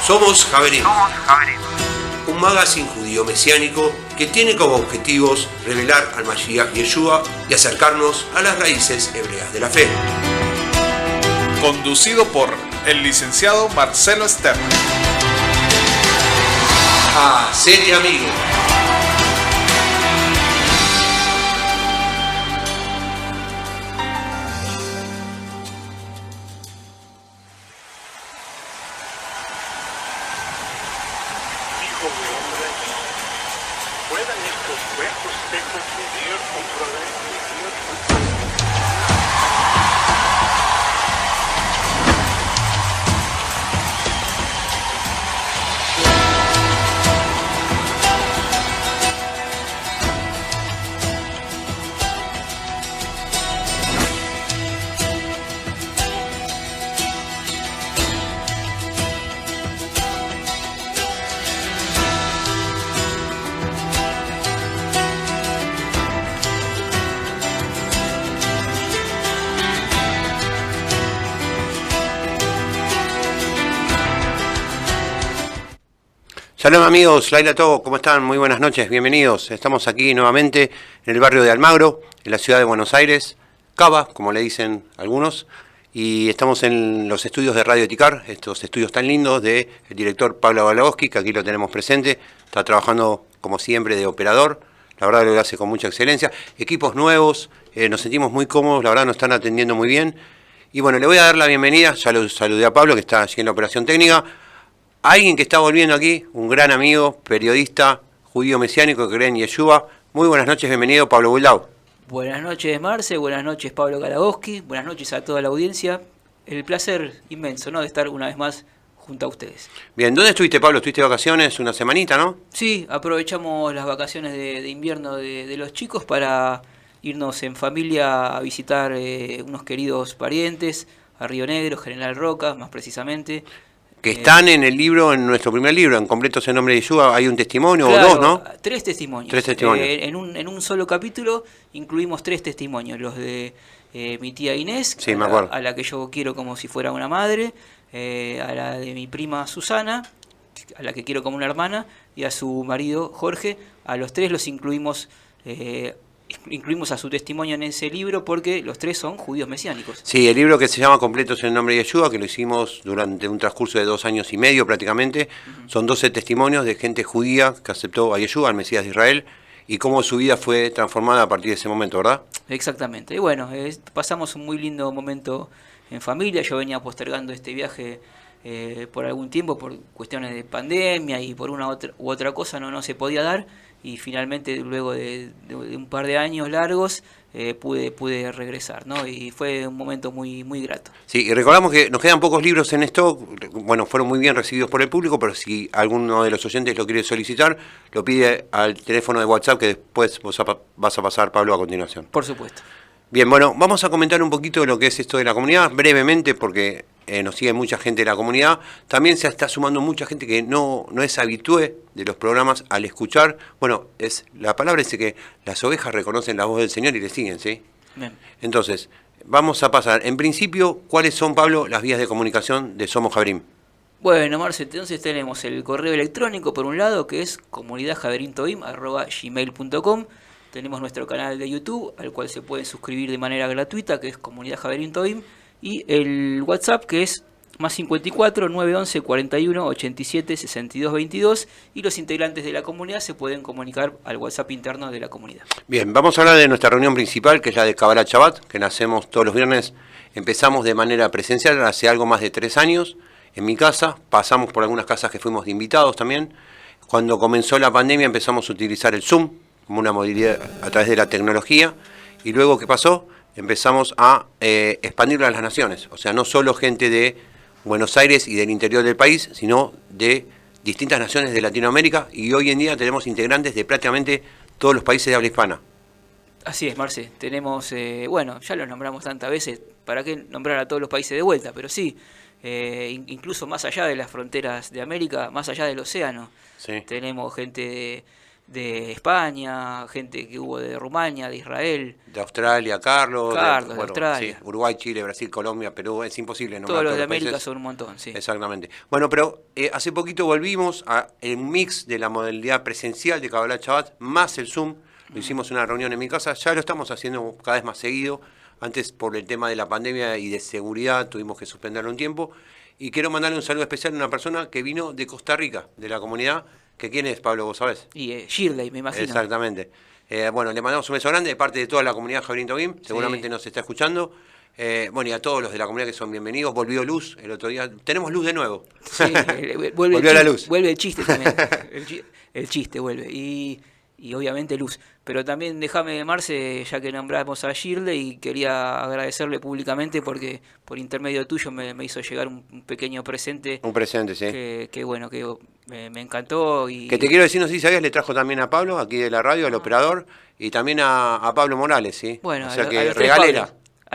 Somos Javerín, un magazine judío mesiánico que tiene como objetivos revelar al Mashiach Yeshua y acercarnos a las raíces hebreas de la fe. Conducido por el licenciado Marcelo Stern. Hacete amigo. Shalom amigos, Laila Togo, ¿cómo están? Muy buenas noches, bienvenidos. Estamos aquí nuevamente en el barrio de Almagro, en la ciudad de Buenos Aires, Cava, como le dicen algunos, y estamos en los estudios de Radio Ticar, estos estudios tan lindos del director Pablo Balagowski, que aquí lo tenemos presente, está trabajando como siempre de operador, la verdad lo hace con mucha excelencia, equipos nuevos, nos sentimos muy cómodos, la verdad nos están atendiendo muy bien, y bueno, le voy a dar la bienvenida, ya lo saludé a Pablo, que está allí en la operación técnica, alguien que está volviendo aquí, un gran amigo, periodista, judío mesiánico que cree en Yeshua. Muy buenas noches, bienvenido Pablo Buldau. Buenas noches Marce, buenas noches Pablo Balagowski, buenas noches a toda la audiencia. El placer inmenso, ¿no?, de estar una vez más junto a ustedes. Bien, ¿dónde estuviste, Pablo? ¿Estuviste de vacaciones una semanita, no? Sí, aprovechamos las vacaciones de invierno de los chicos para irnos en familia a visitar unos queridos parientes, a Río Negro, General Roca, más precisamente. Que están en el libro, en nuestro primer libro, en Completos en Nombre de Yeshua, hay un testimonio, claro, o dos, ¿no? Tres testimonios. Tres testimonios. En un solo capítulo incluimos tres testimonios, los de mi tía Inés, sí, me acuerdo, a la que yo quiero como si fuera una madre, a la de mi prima Susana, a la que quiero como una hermana, y a su marido Jorge. A los tres los incluimos a su testimonio en ese libro porque los tres son judíos mesiánicos. Sí, el libro que se llama Completos en Nombre de Yeshua, que lo hicimos durante un transcurso de 2 años y medio prácticamente, son 12 testimonios de gente judía que aceptó a Yeshua, al Mesías de Israel, y cómo su vida fue transformada a partir de ese momento, ¿verdad? Exactamente. Y bueno, pasamos un muy lindo momento en familia. Yo venía postergando este viaje por algún tiempo, por cuestiones de pandemia y por una u otra cosa no se podía dar. Y finalmente, luego de un par de años largos, pude regresar, ¿no? Y fue un momento muy, muy grato. Sí, y recordamos que nos quedan pocos libros en stock, bueno, fueron muy bien recibidos por el público, pero si alguno de los oyentes lo quiere solicitar, lo pide al teléfono de WhatsApp que después vas a pasar, Pablo, a continuación. Por supuesto. Bien, bueno, vamos a comentar un poquito de lo que es esto de la comunidad, brevemente, porque nos sigue mucha gente de la comunidad. También se está sumando mucha gente que no es habitué de los programas al escuchar. Bueno, la palabra es que las ovejas reconocen la voz del Señor y le siguen, ¿sí? Bien. Entonces, vamos a pasar. En principio, ¿cuáles son, Pablo, las vías de comunicación de Somos Javerín? Bueno, Marce, entonces tenemos el correo electrónico por un lado, que es comunidadjaverintoim@gmail.com. Tenemos nuestro canal de YouTube, al cual se pueden suscribir de manera gratuita, que es Comunidad Javerín Toim. Y el WhatsApp, que es +54 911 41 87 62 22. Y los integrantes de la comunidad se pueden comunicar al WhatsApp interno de la comunidad. Bien, vamos a hablar de nuestra reunión principal, que es la de Kabbalat Shabbat, que nacemos todos los viernes. Empezamos de manera presencial hace algo más de 3 años en mi casa. Pasamos por algunas casas que fuimos de invitados también. Cuando comenzó la pandemia empezamos a utilizar el Zoom como una modalidad a través de la tecnología, y luego ¿qué pasó? Empezamos a expandirlo a las naciones, o sea, no solo gente de Buenos Aires y del interior del país, sino de distintas naciones de Latinoamérica, y hoy en día tenemos integrantes de prácticamente todos los países de habla hispana. Así es, Marce, tenemos, bueno, ya los nombramos tantas veces, ¿para qué nombrar a todos los países de vuelta? Pero sí, incluso más allá de las fronteras de América, más allá del océano, Sí. tenemos gente de España, gente que hubo de Rumania, de Israel. De Australia, Carlos, De Australia. Sí, Uruguay, Chile, Brasil, Colombia, Perú, es imposible nombrar Todos los de los América países. son un montón, sí. Exactamente. Bueno, pero hace poquito volvimos a el mix de la modalidad presencial de Kabbalah Shabbat más el Zoom. Lo hicimos en una reunión en mi casa, ya lo estamos haciendo cada vez más seguido. Antes, por el tema de la pandemia y de seguridad, tuvimos que suspenderlo un tiempo. Y quiero mandarle un saludo especial a una persona que vino de Costa Rica, de la comunidad. ¿Que quién es, Pablo? ¿Vos sabés? Y Shirley, me imagino. Exactamente. Bueno, le mandamos un beso grande de parte de toda la comunidad Jabrín Tobim. Seguramente nos está escuchando. Bueno, y a todos los de la comunidad que son bienvenidos. Volvió luz el otro día. Tenemos luz de nuevo. Sí, volvió la luz. Vuelve el chiste también. El chiste vuelve. Y obviamente luz. Pero también déjame, Marce, ya que nombramos a Shirley, y quería agradecerle públicamente porque por intermedio tuyo me hizo llegar un pequeño presente. Un presente, sí. Que bueno, que me encantó. Y que te quiero decir, no sé si sabías, le trajo también a Pablo, aquí de la radio, al operador, y también a Pablo Morales, ¿sí? Bueno, o sea a que los regalera.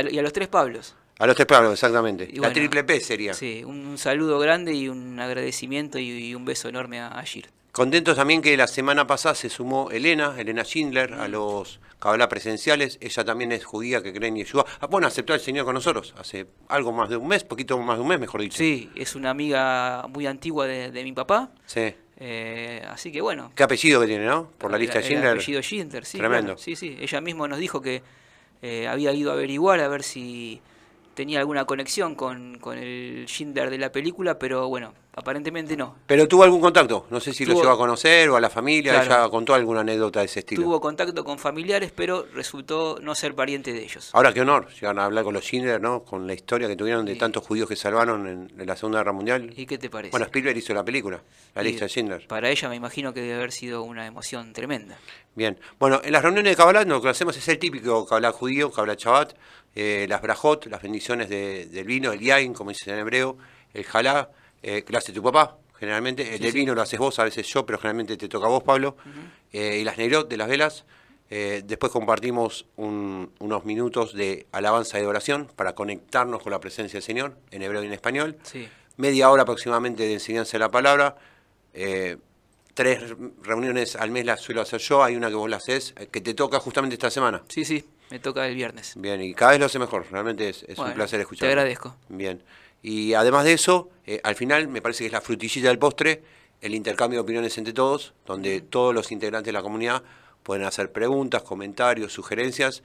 Y a los 3 Pablos. A los 3 Pablos, exactamente. Y La bueno, triple P sería. Sí, un saludo grande y un agradecimiento y un beso enorme a Shir. Contentos también que la semana pasada se sumó Elena Schindler, a los Kabbalah presenciales. Ella también es judía que cree en Yeshua. Bueno, aceptó al Señor con nosotros hace algo más de un mes, poquito más de un mes, mejor dicho. Sí, es una amiga muy antigua de mi papá. Sí. Así que bueno. Qué apellido que tiene, ¿no? Por la lista de Schindler. El apellido Schindler, sí. Tremendo. Claro, sí. Ella misma nos dijo que había ido a averiguar a ver si tenía alguna conexión con el Schindler de la película, pero bueno, aparentemente no. Pero tuvo algún contacto, no sé si lo llegó a conocer o a la familia, claro, ella contó alguna anécdota de ese estilo. Tuvo contacto con familiares, pero resultó no ser pariente de ellos. Ahora qué honor, llegaron a hablar con los Schindler, ¿no? Con la historia que tuvieron de tantos judíos que salvaron en la Segunda Guerra Mundial. ¿Y qué te parece? Bueno, Spielberg hizo la película, la lista de Schindler. Para ella me imagino que debe haber sido una emoción tremenda. Bien, bueno, en las reuniones de Kabbalah lo que hacemos es el típico Kabbalah judío, Kabbalah Shabbat, las brajot, las bendiciones del vino, el yain, como dicen en hebreo, el jalá, que lo hace tu papá, generalmente, el del vino lo haces vos, a veces yo, pero generalmente te toca a vos, Pablo, y las neirot de las velas. Después compartimos unos minutos de alabanza y de oración para conectarnos con la presencia del Señor, en hebreo y en español. Sí. Media hora aproximadamente de enseñanza de la palabra. 3 reuniones al mes las suelo hacer yo, hay una que vos la haces, que te toca justamente esta semana. Sí, me toca el viernes. Bien, y cada vez lo hace mejor, realmente es un placer escucharlo. Te agradezco. Bien, y además de eso, al final me parece que es la frutillita del postre, el intercambio de opiniones entre todos, donde todos los integrantes de la comunidad pueden hacer preguntas, comentarios, sugerencias,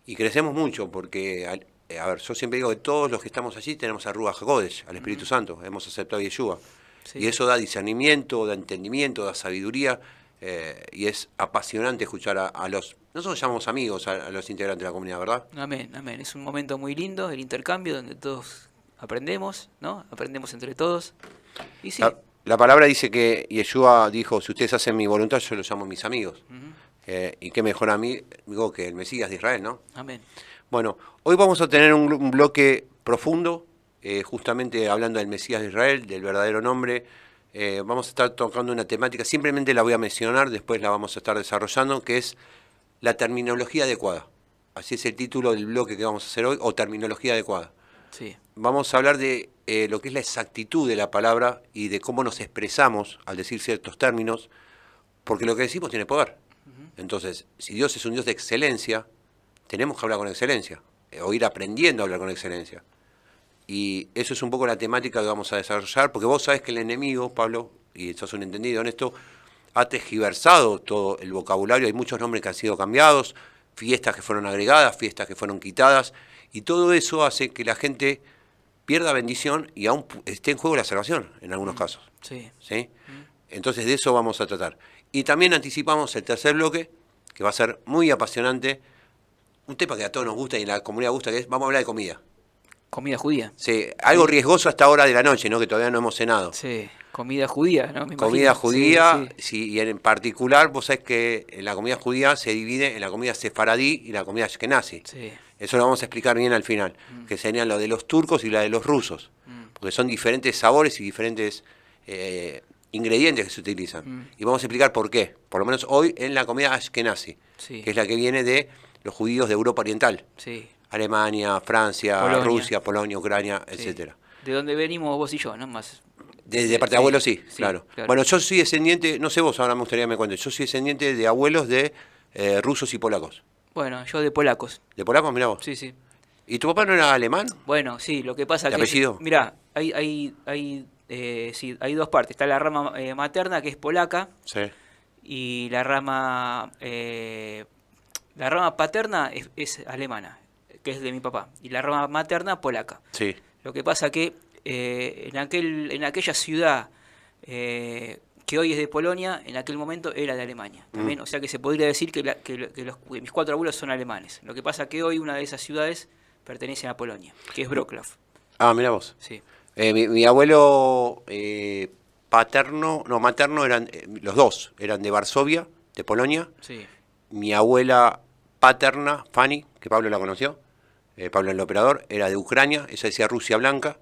y crecemos mucho, porque, a ver, yo siempre digo que todos los que estamos allí tenemos a Ruach HaKodesh, al Espíritu Santo, hemos aceptado a Yeshua. Sí. Y eso da discernimiento, da entendimiento, da sabiduría, y es apasionante escuchar a los, nosotros llamamos amigos a los integrantes de la comunidad, ¿verdad? Amén. Es un momento muy lindo, el intercambio, donde todos aprendemos, ¿no? Aprendemos entre todos. Y sí. La palabra dice que Yeshua dijo, si ustedes hacen mi voluntad, yo los llamo mis amigos. Y qué mejor amigo que el Mesías de Israel, ¿no? Amén. Bueno, hoy vamos a tener un bloque profundo, justamente hablando del Mesías de Israel, del verdadero nombre. Vamos a estar tocando una temática, simplemente la voy a mencionar, después la vamos a estar desarrollando, que es la terminología adecuada. Así es el título del bloque que vamos a hacer hoy, o terminología adecuada. Sí. Vamos a hablar de lo que es la exactitud de la palabra y de cómo nos expresamos al decir ciertos términos, porque lo que decimos tiene poder. Entonces, si Dios es un Dios de excelencia, tenemos que hablar con excelencia, o ir aprendiendo a hablar con excelencia. Y eso es un poco la temática que vamos a desarrollar, porque vos sabés que el enemigo, Pablo, y sos un entendido en esto, ha tergiversado todo el vocabulario, hay muchos nombres que han sido cambiados, fiestas que fueron agregadas, fiestas que fueron quitadas, y todo eso hace que la gente pierda bendición y aún esté en juego la salvación, en algunos casos. Sí. ¿Sí? Entonces de eso vamos a tratar. Y también anticipamos el tercer bloque, que va a ser muy apasionante, un tema que a todos nos gusta y a la comunidad gusta, que es, vamos a hablar de comida. Comida judía. Sí, algo riesgoso a esta hora de la noche, ¿no? Que todavía no hemos cenado. Sí, comida judía, ¿no? Comida judía, sí, y en particular, vos sabés que la comida judía se divide en la comida sefaradí y la comida ashkenazi. Sí. Eso lo vamos a explicar bien al final, que serían lo de los turcos y la de los rusos, porque son diferentes sabores y diferentes ingredientes que se utilizan. Y vamos a explicar por qué, por lo menos hoy en la comida ashkenazi, que es la que viene de los judíos de Europa Oriental. Sí. Alemania, Francia, Rusia, Polonia, Ucrania, etcétera. De donde venimos vos y yo, ¿no? Más De parte de Sí, abuelos sí, sí, claro. claro. Bueno, yo soy descendiente, no sé vos, ahora me gustaría que me cuentes, yo soy descendiente de abuelos de rusos y polacos. Bueno, yo de polacos. ¿De polacos, mirá vos? Sí, sí. ¿Y tu papá no era alemán? Bueno, sí, lo que pasa ¿De que, apellido? mirá, sí, hay dos partes. Está la rama materna, que es polaca, Sí, y la rama paterna es alemana, que es de mi papá, y la rama materna polaca. sí. Lo que pasa que en aquella ciudad que hoy es de Polonia, en aquel momento era de Alemania. También, o sea que se podría decir que mis cuatro abuelos son alemanes. Lo que pasa que hoy una de esas ciudades pertenece a Polonia, que es Wrocław. Ah, mirá vos. Sí, Mi abuelo materno eran, los dos, eran de Varsovia, de Polonia. sí. Mi abuela paterna, Fanny, que Pablo la conoció, Pablo el operador, era de Ucrania, ella decía Rusia Blanca.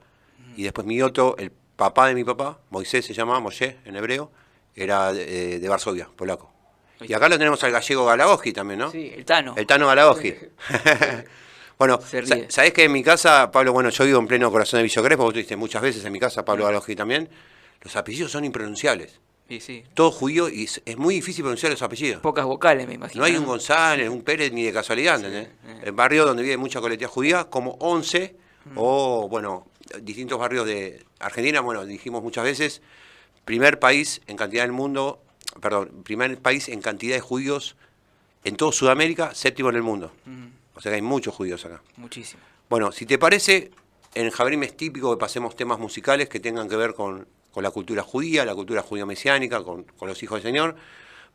Y después mi otro, el papá de mi papá, Moisés se llamaba, Moshe en hebreo, era de Varsovia, polaco. Y acá lo tenemos al gallego Galagoski también, ¿no? Sí, el Tano. El Tano Galagoski. Bueno, Se ríe. ¿sabés que en mi casa, Pablo, bueno, yo vivo en pleno corazón de Villa Crespo, vos estuviste muchas veces en mi casa, Pablo Galagoski también, los apellidos son impronunciables. Sí, sí. Todo judío y es muy difícil pronunciar los apellidos. Pocas vocales, me imagino. No hay un González, un Pérez ni de casualidad, ¿entendés? El barrio donde vive mucha colectividad judía, como 11, o bueno, distintos barrios de Argentina, bueno, dijimos muchas veces, primer país en cantidad del mundo, perdón, primer país en cantidad de judíos en toda Sudamérica, séptimo en el mundo. O sea que hay muchos judíos acá. Muchísimo. Bueno, si te parece, en Jabrim es típico que pasemos temas musicales que tengan que ver con la cultura judía, la cultura judío-mesiánica, con los hijos del Señor.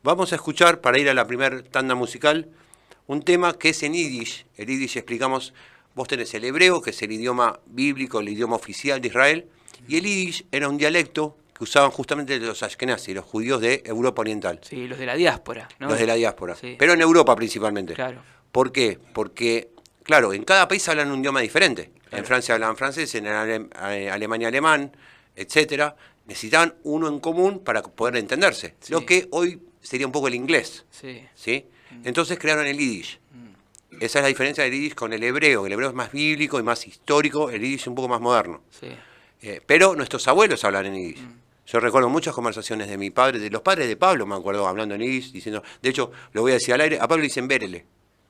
Vamos a escuchar, para ir a la primer tanda musical, un tema que es en Yiddish. El Yiddish, explicamos, vos tenés el hebreo, que es el idioma bíblico, el idioma oficial de Israel, y el Yiddish era un dialecto que usaban justamente los ashkenazis, los judíos de Europa Oriental, Sí, los de la diáspora, ¿no? los de la diáspora, Sí. pero en Europa principalmente. Claro. ¿Por qué? Porque, claro, en cada país hablan un idioma diferente. Claro. En Francia hablan francés, en Alemania alemán, etcétera. Necesitaban uno en común para poder entenderse. Sí. Lo que hoy sería un poco el inglés, Sí. ¿sí? Entonces crearon el Yiddish. Esa es la diferencia del Yiddish con el hebreo. El hebreo es más bíblico y más histórico, el Yiddish es un poco más moderno. Sí. Pero nuestros abuelos hablan en Yiddish. Yo recuerdo muchas conversaciones de mi padre, de los padres de Pablo, me acuerdo, hablando en Yiddish, diciendo, de hecho, lo voy a decir al aire, a Pablo le dicen Berele,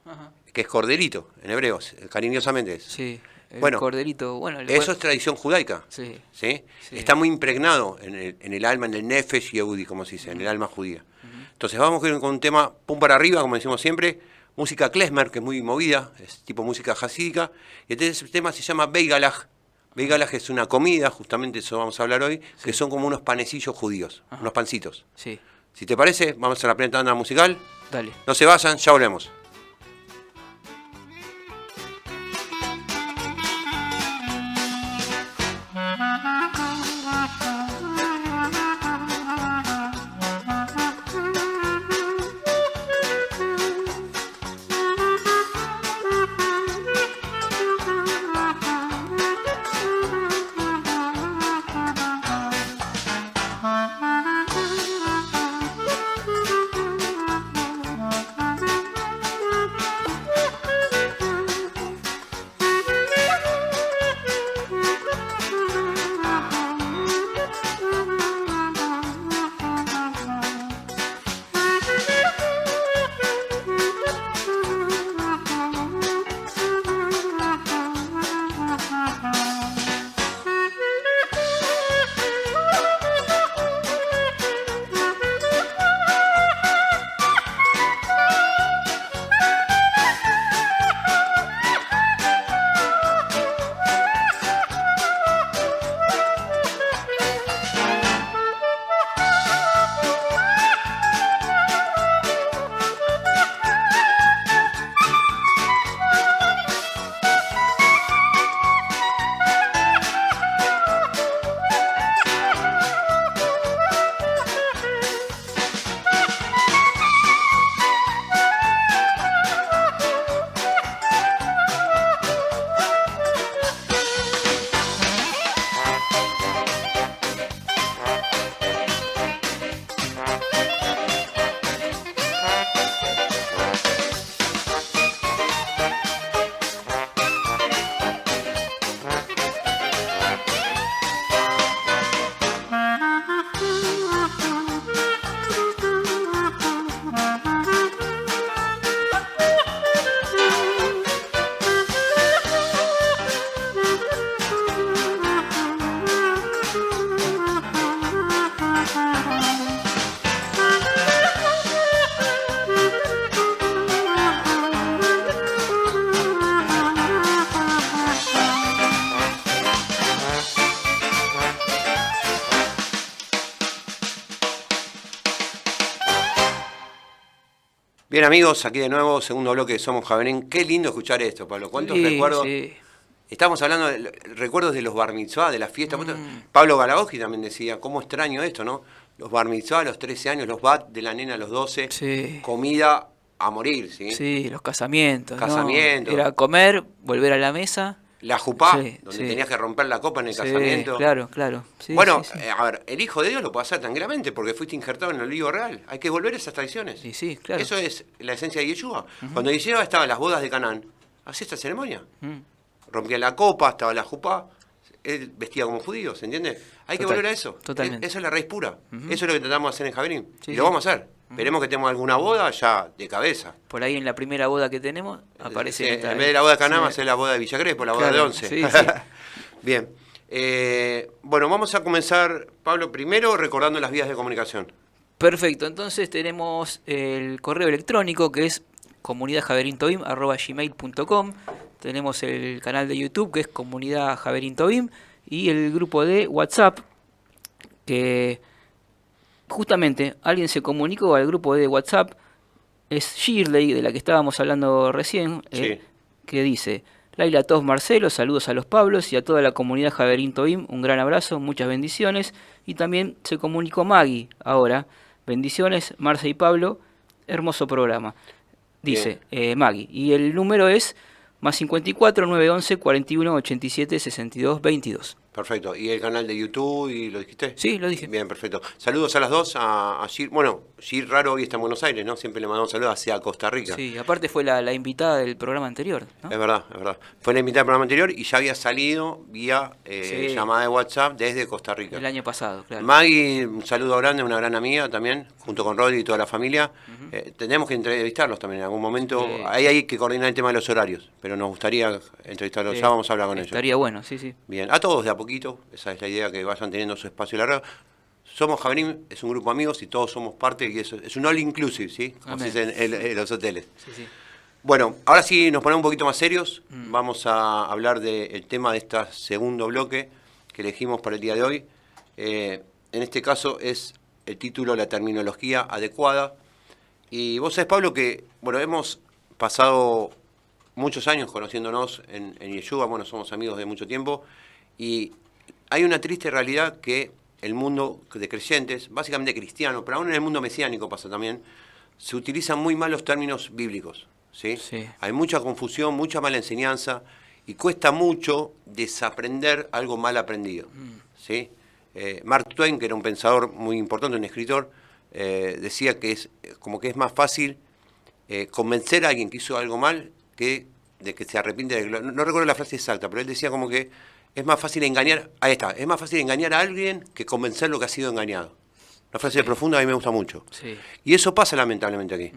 Ajá. que es corderito, en hebreo, cariñosamente es. Sí. El Bueno, corderito, bueno. Eso es tradición judaica. Sí. ¿Sí? Sí. Está muy impregnado en el alma, en el nefesh yehudi, como se dice, en el alma judía. Entonces vamos con un tema pum para arriba, como decimos siempre, música klezmer, que es muy movida, es tipo música jasídica, y entonces el tema se llama Beigalaj. Beigalaj es una comida, justamente eso vamos a hablar hoy, que son como unos panecillos judíos, unos pancitos. Sí. Si te parece, vamos a la primera tanda musical. Dale. No se vayan, ya volvemos. Bien amigos, aquí de nuevo, segundo bloque de Somos Javerín. Qué lindo escuchar esto, Pablo. ¿Cuántos recuerdos? Sí. Estamos hablando de recuerdos de los bar mitzvah, de la fiesta. Pablo Galagoski también decía, cómo extraño esto, ¿no? Los bar mitzvah a los 13 años, los bat de la nena a los 12, Sí. comida a morir, ¿sí? Sí, los casamientos. Casamientos. ¿No? Era comer, volver a la mesa. La jupá, Sí, donde sí. tenías que romper la copa en el Sí, casamiento. claro. Sí, Bueno, sí. a ver, el Hijo de Dios lo puede hacer tranquilamente porque fuiste injertado en el olivo real. Hay que volver a esas tradiciones. Sí, claro. Eso es la esencia de Yeshua. Cuando Yeshua estaba en las bodas de Canaán, hacía esta ceremonia. Rompía la copa, estaba la jupá, él vestía como judío, ¿se entiende? Hay que volver a eso. Totalmente. Eso es la raíz pura. Eso es lo que tratamos de hacer en Javerín. Sí, y lo sí. vamos a hacer. Esperemos que tengamos alguna boda ya de cabeza. Por ahí en la primera boda que tenemos aparece... Sí, esta, en vez de la boda de Canaán, va a sí. ser la boda de Villa Crespo, la boda Claro, de 11. sí, sí. Bien. Bueno, vamos a comenzar, Pablo, primero recordando las vías de comunicación. Perfecto, entonces tenemos el correo electrónico que es comunidadjaverintoim@gmail.com. Tenemos el canal de YouTube que es Comunidad Javerín Tobim y el grupo de WhatsApp que justamente alguien se comunicó al grupo de WhatsApp, es Shirley, de la que estábamos hablando recién, Sí. que dice: Laila Tos Marcelo, saludos a los Pablos y a toda la comunidad Javerín Tobim, un gran abrazo, muchas bendiciones. Y también se comunicó Maggie ahora, bendiciones, Marce y Pablo, hermoso programa. Dice Maggie, y el número es +54 911 41 87 62 22. Perfecto. ¿Y el canal de YouTube y lo dijiste? Sí, lo dije. Bien, perfecto. Saludos a las dos, a Gir. Bueno, Gir Raro hoy está en Buenos Aires, ¿no? Siempre le mandamos saludos hacia Costa Rica. Sí, aparte fue la invitada del programa anterior, ¿no? Es verdad, es verdad. Fue la invitada del programa anterior y ya había salido vía Sí. llamada de WhatsApp desde Costa Rica. El año pasado, claro. Maggie, un saludo grande, una gran amiga también, junto con Rodri y toda la familia. Tenemos que entrevistarlos también en algún momento. Sí. Ahí hay que coordinar el tema de los horarios, pero nos gustaría entrevistarlos. Sí. Ya vamos a hablar con ellos. Estaría bueno, sí. Bien, a todos de a poquito, esa es la idea, que vayan teniendo su espacio en la radio. Somos Javerín, es un grupo de amigos y todos somos parte, y eso es un all inclusive, ¿sí? Como se dice en los hoteles. Sí. Bueno, ahora sí nos ponemos un poquito más serios. Vamos a hablar del tema de este segundo bloque que elegimos para el día de hoy. En este caso es el título, la terminología adecuada. Y vos sabés, Pablo, que bueno, hemos pasado muchos años conociéndonos en Yeshua, bueno, somos amigos de mucho tiempo, y hay una triste realidad que el mundo de creyentes, básicamente cristianos, pero aún en el mundo mesiánico pasa también, se utilizan muy mal los términos bíblicos, ¿sí? Sí. Hay mucha confusión, mucha mala enseñanza, y cuesta mucho desaprender algo mal aprendido, ¿sí? Mark Twain, que era un pensador muy importante, un escritor, decía que es como que es más fácil convencer a alguien que hizo algo mal que de que se arrepiente de... No recuerdo la frase exacta, pero él decía como que es más fácil engañar... Ahí está, es más fácil engañar a alguien que convencerlo que ha sido engañado. Una frase profunda, a mí me gusta mucho. Sí. Y eso pasa lamentablemente aquí.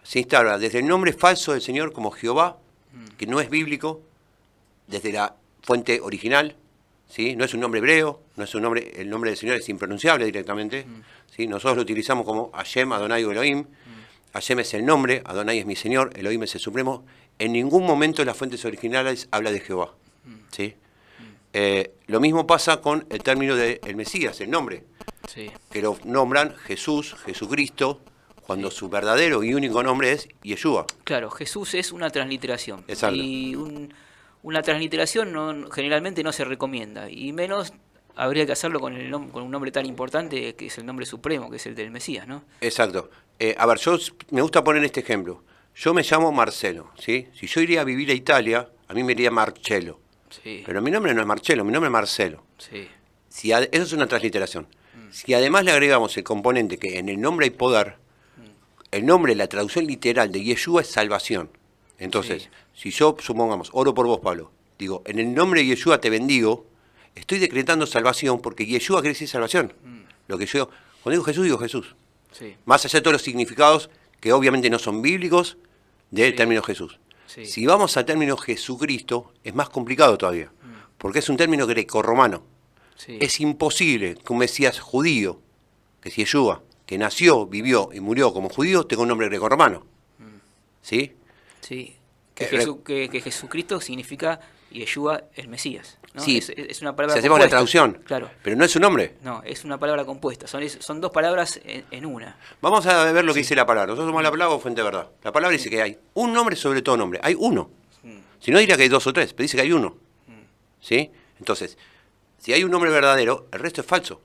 Se instala desde el nombre falso del Señor como Jehová, que no es bíblico, desde la fuente original, ¿sí? No es un nombre hebreo, no es un nombre, el nombre del Señor es impronunciable directamente, ¿sí? Nosotros lo utilizamos como Hashem, Adonai o Elohim. Hashem es el nombre, Adonai es mi Señor, Elohim es el Supremo. En ningún momento las fuentes originales habla de Jehová, ¿sí? Lo mismo pasa con el término de el Mesías, el nombre, Sí. que lo nombran Jesús, Jesucristo, cuando su verdadero y único nombre es Yeshua. Claro, Jesús es una transliteración. Exacto. Y una transliteración generalmente no se recomienda. Y menos habría que hacerlo con un nombre tan importante que es el nombre supremo, que es el del Mesías, ¿no? Exacto. A ver, me gusta poner este ejemplo. Yo me llamo Marcelo, ¿sí? Si yo iría a vivir a Italia, a mí me iría Marcello. Sí. Pero mi nombre no es Marcello, mi nombre es Marcelo. Sí. Eso es una transliteración. Si además le agregamos el componente que en el nombre hay poder, el nombre, la traducción literal de Yeshua es salvación. Entonces, si yo, supongamos, oro por vos, Pablo, digo, en el nombre de Yeshua te bendigo, estoy decretando salvación porque Yeshua quiere decir salvación. Lo que yo, cuando digo Jesús, digo Jesús. Sí. Más allá de todos los significados que obviamente no son bíblicos del Sí. término Jesús. Sí. Si vamos al término Jesucristo, es más complicado todavía, porque es un término grecorromano. Sí. Es imposible que un Mesías judío, que es Yeshua, que nació, vivió y murió como judío, tenga un nombre grecorromano. ¿Sí? Sí. Que Re- Jesucristo significa Yeshua, el Mesías, ¿no? Sí, es una palabra si hacemos la compuesta. traducción, Claro. pero no es un nombre. No, es una palabra compuesta. Son dos palabras en una. Vamos a ver lo que dice la palabra. Nosotros somos la palabra o fuente de verdad. La palabra dice que hay un nombre sobre todo nombre. Hay uno. Si no diría que hay dos o tres, pero dice que hay uno. ¿Sí? Entonces, si hay un nombre verdadero, el resto es falso.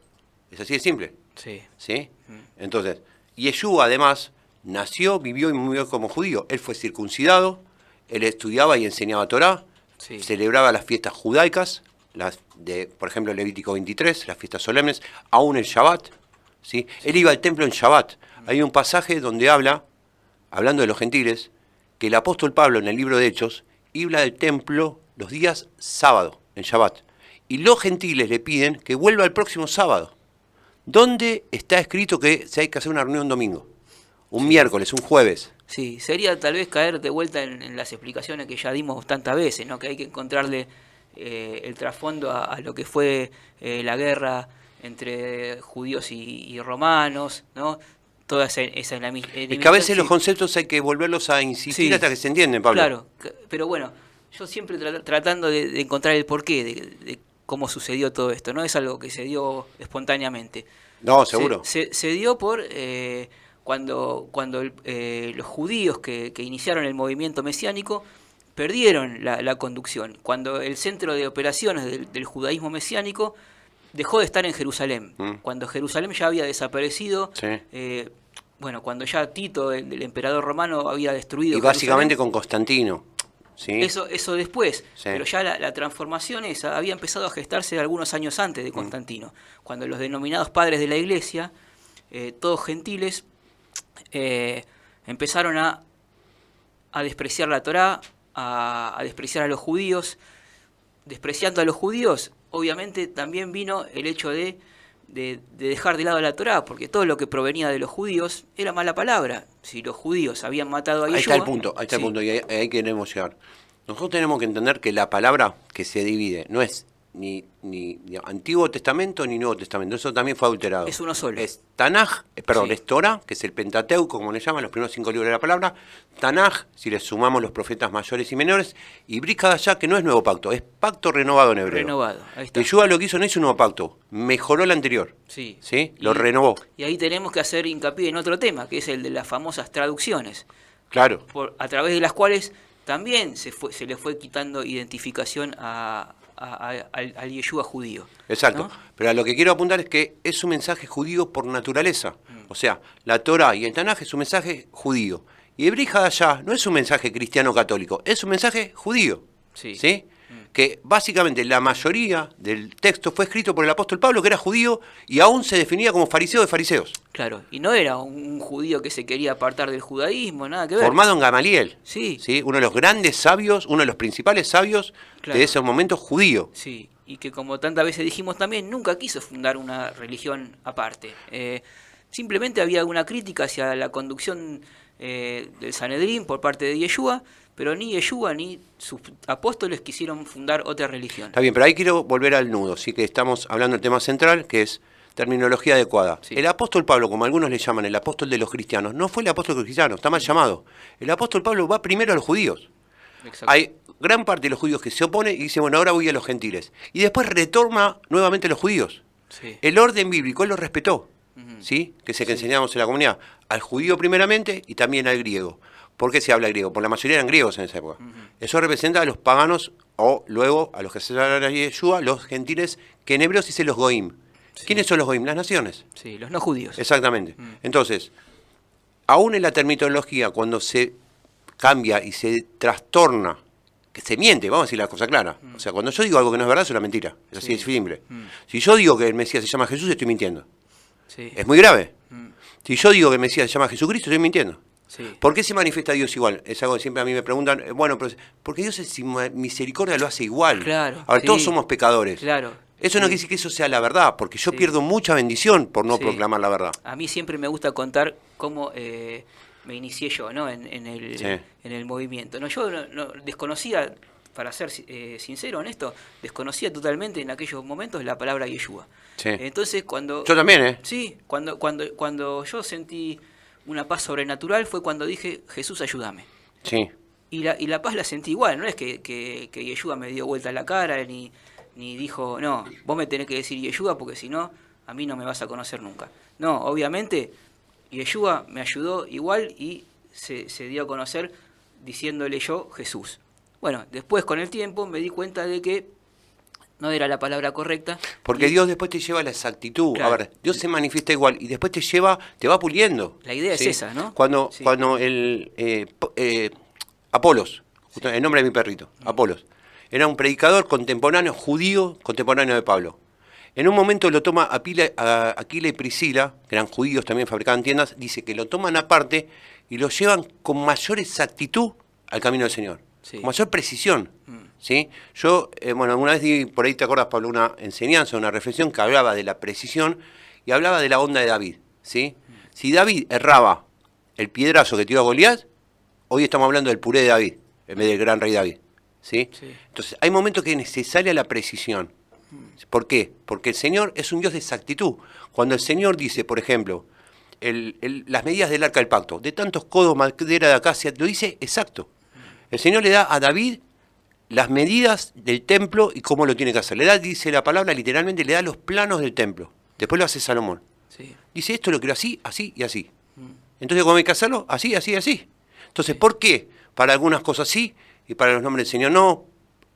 Es así de simple. Sí. ¿Sí? Entonces, Yeshua además nació, vivió y murió como judío. Él fue circuncidado, él estudiaba y enseñaba Torá, Sí. celebraba las fiestas judaicas, las de, por ejemplo, Levítico 23, las fiestas solemnes, aún el Shabbat. ¿Sí? Él iba al templo en Shabbat. Hay un pasaje donde hablando de los gentiles, que el apóstol Pablo en el libro de Hechos, habla del templo los días sábado, en Shabbat. Y los gentiles le piden que vuelva el próximo sábado. ¿Dónde está escrito que se hay que hacer una reunión un domingo? Un miércoles, un jueves. Sí, sería tal vez caer de vuelta en las explicaciones que ya dimos tantas veces, ¿no? Que hay que encontrarle el trasfondo a lo que fue la guerra entre judíos y romanos, ¿no? Toda esa Es que a veces los conceptos hay que volverlos a insistir Sí. hasta que se entienden, Pablo. Claro, pero bueno, yo siempre tratando de encontrar el porqué de cómo sucedió todo esto, no es algo que se dio espontáneamente. No, seguro. Se dio por cuando los judíos que iniciaron el movimiento mesiánico perdieron la conducción, cuando el centro de operaciones del judaísmo mesiánico dejó de estar en Jerusalén, cuando Jerusalén ya había desaparecido, Sí. bueno, cuando ya Tito, el emperador romano, había destruido Y básicamente Jerusalén. con Constantino. ¿Sí? Eso después, Sí. pero ya la transformación esa había empezado a gestarse algunos años antes de Constantino, cuando los denominados padres de la iglesia, todos gentiles, empezaron a despreciar la Torá, a despreciar a los judíos. Despreciando a los judíos, obviamente también vino el hecho de dejar de lado la Torá, porque todo lo que provenía de los judíos era mala palabra. Si los judíos habían matado a Yeshua... Ahí está el punto, ahí está el sí, punto, y ahí queremos llegar. Nosotros tenemos que entender que la palabra que se divide no es ni Antiguo Testamento ni Nuevo Testamento, eso también fue adulterado. Es uno solo. Es Tanaj, perdón, Sí. es Torah, que es el Pentateuco, como le llaman, los primeros 5 libros de la palabra. Tanaj, si le sumamos los profetas mayores y menores, y Brit Hadashah, que no es nuevo pacto, es pacto renovado en hebreo. renovado. Ahí está. Yeshua lo que hizo no hizo un nuevo pacto, mejoró el anterior. Sí. ¿Sí? Lo renovó. Y ahí tenemos que hacer hincapié en otro tema, que es el de las famosas traducciones, Claro. a través de las cuales también se le fue quitando identificación al Yeshua judío. Exacto. ¿no? Pero a lo que quiero apuntar es que es un mensaje judío por naturaleza. O sea, la Torah y el Tanaj es un mensaje judío. Y el Brit Hadashah no es un mensaje cristiano católico, es un mensaje judío. Sí. ¿Sí? Que básicamente la mayoría del texto fue escrito por el apóstol Pablo, que era judío y aún se definía como fariseo de fariseos. Claro, y no era un judío que se quería apartar del judaísmo, nada que ver. Formado en Gamaliel. Sí. ¿Sí? Uno de los grandes sabios, uno de los principales sabios Claro. de ese momento judío. Sí, y que como tantas veces dijimos también, nunca quiso fundar una religión aparte. Simplemente había una crítica hacia la conducción del Sanedrín por parte de Yeshua, pero ni Yeshua ni sus apóstoles quisieron fundar otra religión. Está bien, pero ahí quiero volver al nudo, sí que estamos hablando del tema central, que es terminología adecuada. Sí. El apóstol Pablo, como algunos le llaman, el apóstol de los cristianos, no fue el apóstol de los cristianos, está mal llamado. El apóstol Pablo va primero a los judíos. Exacto. Hay gran parte de los judíos que se opone y dice, bueno, ahora voy a los gentiles. Y después retorna nuevamente a los judíos. Sí. El orden bíblico él lo respetó, Ujú. ¿sí? Que es el que enseñamos en la comunidad. Al judío primeramente y también al griego. ¿Por qué se habla griego? Porque la mayoría eran griegos en esa época. Eso representa a los paganos o luego a los que se hablan a Yeshua, los gentiles, que en hebreo se dice los goim. Sí. ¿Quiénes son los goim? Las naciones. Sí, los no judíos. Exactamente. Entonces, aún en la terminología, cuando se cambia y se trastorna, que se miente, vamos a decir la cosa clara. O sea, cuando yo digo algo que no es verdad, es una mentira. Es así Sí. de simple. Si yo digo que el Mesías se llama Jesús, estoy mintiendo. Sí. Es muy grave. Si yo digo que el Mesías se llama Jesucristo, estoy mintiendo. Sí. ¿Por qué se manifiesta Dios igual? Es algo que siempre a mí me preguntan, bueno, pero porque Dios es misericordia, lo hace igual. Claro, Ahora, sí. todos somos pecadores. Claro. Eso no Sí. quiere decir que eso sea la verdad, porque yo Sí. pierdo mucha bendición por no Sí. proclamar la verdad. A mí siempre me gusta contar cómo me inicié yo, ¿no? en Sí. el movimiento. No, yo no desconocía, para ser sincero, honesto, desconocía totalmente en aquellos momentos la palabra Yeshua. Sí. Entonces cuando... Yo también, ¿eh? Sí, cuando yo sentí una paz sobrenatural fue cuando dije, Jesús, ayúdame. Sí. y la paz la sentí igual, no es que Yeshua me dio vuelta la cara, ni dijo, no, vos me tenés que decir Yeshua porque si no, a mí no me vas a conocer nunca. No, obviamente, Yeshua me ayudó igual y se dio a conocer diciéndole yo Jesús. Bueno, después con el tiempo me di cuenta de que no era la palabra correcta. Porque Dios después te lleva a la exactitud. Claro. A ver, Dios se manifiesta igual y después te va puliendo. La idea ¿sí? es esa, ¿no? Cuando Sí. Apolos, el nombre de mi perrito, Apolos, era un predicador contemporáneo, judío, contemporáneo de Pablo. En un momento lo toma Aquila y Priscila, que eran judíos, también fabricaban tiendas, dice que lo toman aparte y lo llevan con mayor exactitud al camino del Señor, Sí. con mayor precisión. ¿Sí? Yo, alguna vez di, por ahí te acuerdas, Pablo, una enseñanza, una reflexión que hablaba de la precisión y hablaba de la onda de David. ¿Sí? Si David erraba el piedrazo que tiró a Goliat, hoy estamos hablando del puré de David, en vez del gran rey David. ¿Sí? Sí. Entonces, hay momentos que es necesaria la precisión. ¿Por qué? Porque el Señor es un Dios de exactitud. Cuando el Señor dice, por ejemplo, las medidas del arca del pacto, de tantos codos madera de acacia, lo dice exacto. El Señor le da a David las medidas del templo y cómo lo tiene que hacer. Le da, dice la palabra, literalmente le da los planos del templo. Después lo hace Salomón. Sí. Dice, esto lo quiero así, así y así. Entonces, ¿cómo hay que hacerlo? Así, así, así. Entonces, ¿por qué? Para algunas cosas sí y para los nombres del Señor no.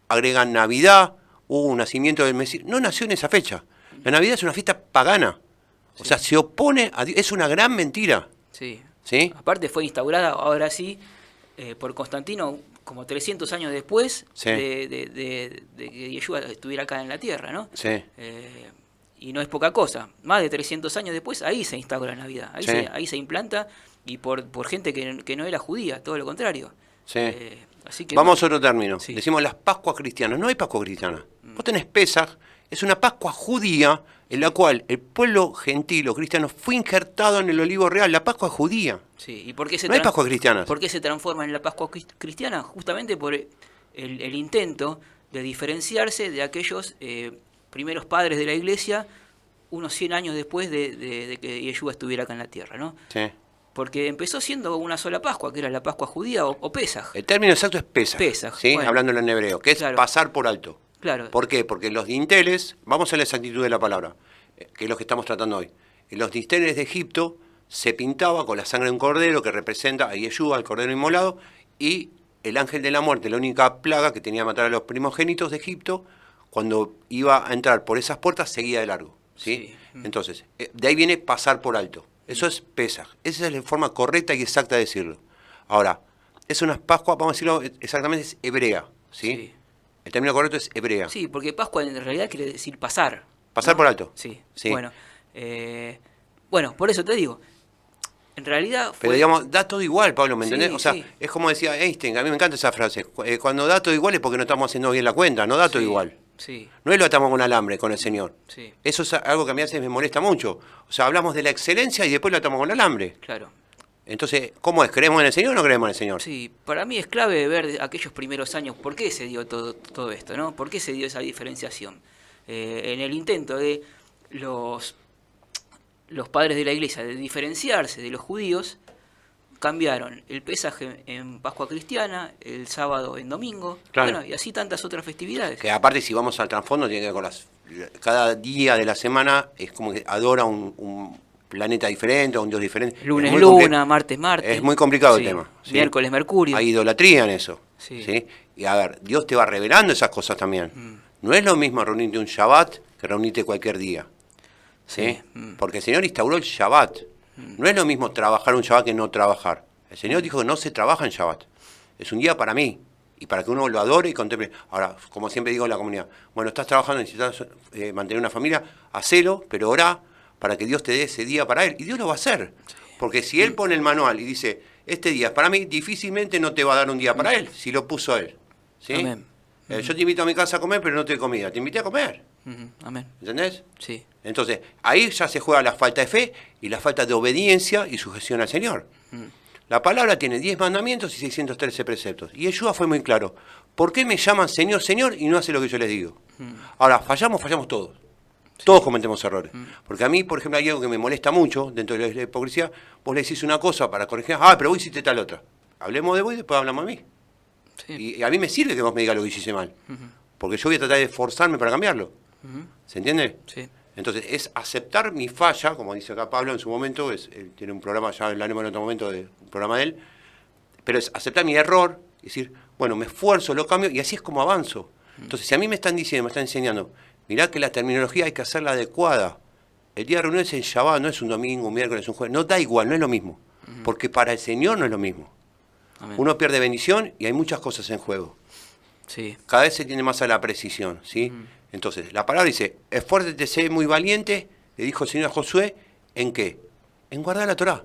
Agregan Navidad, hubo un nacimiento del Mesías. No nació en esa fecha. La Navidad es una fiesta pagana. O sea, se opone a Dios. Es una gran mentira. Sí. ¿Sí? Aparte fue instaurada, ahora sí, por Constantino, como 300 años después Sí. de que Yeshua estuviera acá en la tierra, ¿no? Sí. Y no es poca cosa. Más de 300 años después, ahí se instaura la Navidad. Ahí, Sí. ahí se implanta y por gente que no era judía, todo lo contrario. Sí. Así que Vamos a bueno, otro término. Sí. Decimos las Pascuas cristianas. No hay Pascua cristiana. Vos tenés Pesaj, es una Pascua judía en la cual el pueblo gentil o cristiano fue injertado en el olivo real. La Pascua es judía. sí. ¿Y por qué No hay Pascuas cristianas. ¿Por qué se transforma en la Pascua cristiana? Justamente por el intento de diferenciarse de aquellos primeros padres de la iglesia unos 100 años después de que Yeshua estuviera acá en la tierra, ¿no? Sí. Porque empezó siendo una sola Pascua, que era la Pascua judía o Pesaj. El término exacto es Pesaj. Pesaj, ¿Sí? bueno. Hablándolo en hebreo, que es Claro. pasar por alto. Claro. ¿Por qué? Porque los dinteles, vamos a la exactitud de la palabra, que es lo que estamos tratando hoy. En los dinteles de Egipto se pintaba con la sangre de un cordero que representa a Yeshua, al cordero inmolado, y el ángel de la muerte, la única plaga que tenía que matar a los primogénitos de Egipto, cuando iba a entrar por esas puertas seguía de largo. ¿sí? Sí. Entonces, de ahí viene pasar por alto. Eso es Pesaj. Esa es la forma correcta y exacta de decirlo. Ahora, es una Pascua, vamos a decirlo exactamente, es hebrea. ¿sí? Sí. El término correcto es hebrea. Sí, porque Pascua en realidad quiere decir pasar. Pasar ¿no? por alto. Sí. Sí. Bueno, por eso te digo. En realidad fue... Pero digamos, da todo igual, Pablo, ¿me Sí, entendés? O sea, sí. es como decía Einstein, a mí me encanta esa frase. Cuando da todo igual es porque no estamos haciendo bien la cuenta, no da todo Sí, igual. Sí, No es lo atamos con alambre con el Señor. sí, Eso es algo que a mí a veces me molesta mucho. O sea, hablamos de la excelencia y después lo atamos con alambre. claro. Entonces, ¿cómo es? ¿Creemos en el Señor o no creemos en el Señor? Sí, para mí es clave ver aquellos primeros años por qué se dio todo esto, ¿no? ¿Por qué se dio esa diferenciación? En el intento de los padres de la iglesia de diferenciarse de los judíos, cambiaron el pesaje en Pascua cristiana, el sábado en domingo, Claro. bueno, y así tantas otras festividades. Que aparte, si vamos al trasfondo, tiene que ver con cada día de la semana es como que adora un planeta diferente, un Dios diferente. Lunes, Es muy luna, martes, Marte. Es muy complicado el Sí. tema. ¿sí? Miércoles, Mercurio. Hay idolatría en eso. Sí. ¿sí? Y a ver, Dios te va revelando esas cosas también. No es lo mismo reunirte un Shabbat que reunirte cualquier día. ¿sí? Porque el Señor instauró el Shabbat. No es lo mismo trabajar un Shabbat que no trabajar. El Señor dijo que no se trabaja en Shabbat. Es un día para mí. Y para que uno lo adore y contemple. Ahora, como siempre digo en la comunidad, bueno, estás trabajando, necesitas mantener una familia, hacelo, pero orá para que Dios te dé ese día para Él. Y Dios lo va a hacer. Porque si Él pone el manual y dice, este día es para mí, difícilmente no te va a dar un día para Él, si lo puso Él. ¿sí? Amén. Yo te invito a mi casa a comer, pero no te doy comida. Te invité a comer. Ujú, amén. ¿Entendés? Sí. Entonces, ahí ya se juega la falta de fe y la falta de obediencia y sujeción al Señor. La palabra tiene 10 mandamientos y 613 preceptos. Y Yeshua fue muy claro. ¿Por qué me llaman Señor, Señor y no hace lo que yo les digo? Ahora, fallamos todos. Todos cometemos errores. Porque a mí, por ejemplo, hay algo que me molesta mucho dentro de la hipocresía. Vos le decís una cosa para corregir. Ah, pero vos hiciste tal otra. Hablemos de vos y después hablamos de mí. Sí. Y a mí me sirve que vos me digas lo que hice mal. Porque yo voy a tratar de esforzarme para cambiarlo. ¿Se entiende? Sí. Entonces, es aceptar mi falla, como dice acá Pablo en su momento, él tiene un programa, ya hablaremos en otro momento de un programa de él, pero es aceptar mi error y decir, bueno, me esfuerzo, lo cambio, y así es como avanzo. Entonces, si a mí me están diciendo, me están enseñando, mirá que la terminología hay que hacerla adecuada. El día de reunión es en Shabbat, no es un domingo, un miércoles, un jueves, no da igual, no es lo mismo. Porque para el Señor no es lo mismo. Amén. Uno pierde bendición y hay muchas cosas en juego. Sí. Cada vez se tiene más a la precisión, ¿sí? Entonces, la palabra dice, esfuérzate, sé muy valiente, le dijo el Señor a Josué, ¿en qué? En guardar la Torá,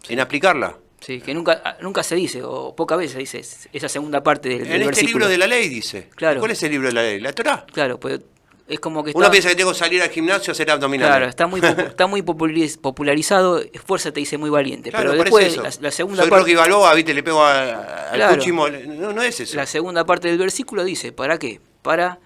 en aplicarla. Sí, que nunca se dice, o pocas veces se dice esa segunda parte del En este versículo. libro de la ley dice. Claro. ¿Cuál es el libro de la ley? La Torá. Claro, pues es como que Uno piensa que tengo que salir al gimnasio a hacer abdominales. Claro, está muy popularizado, esfuérzate y sé muy valiente. Claro, pero parece después eso. la segunda Soy parte, Rocky Balboa, viste, le pego al Claro. cuchimo. No es eso. la segunda parte del versículo dice, ¿para qué? Para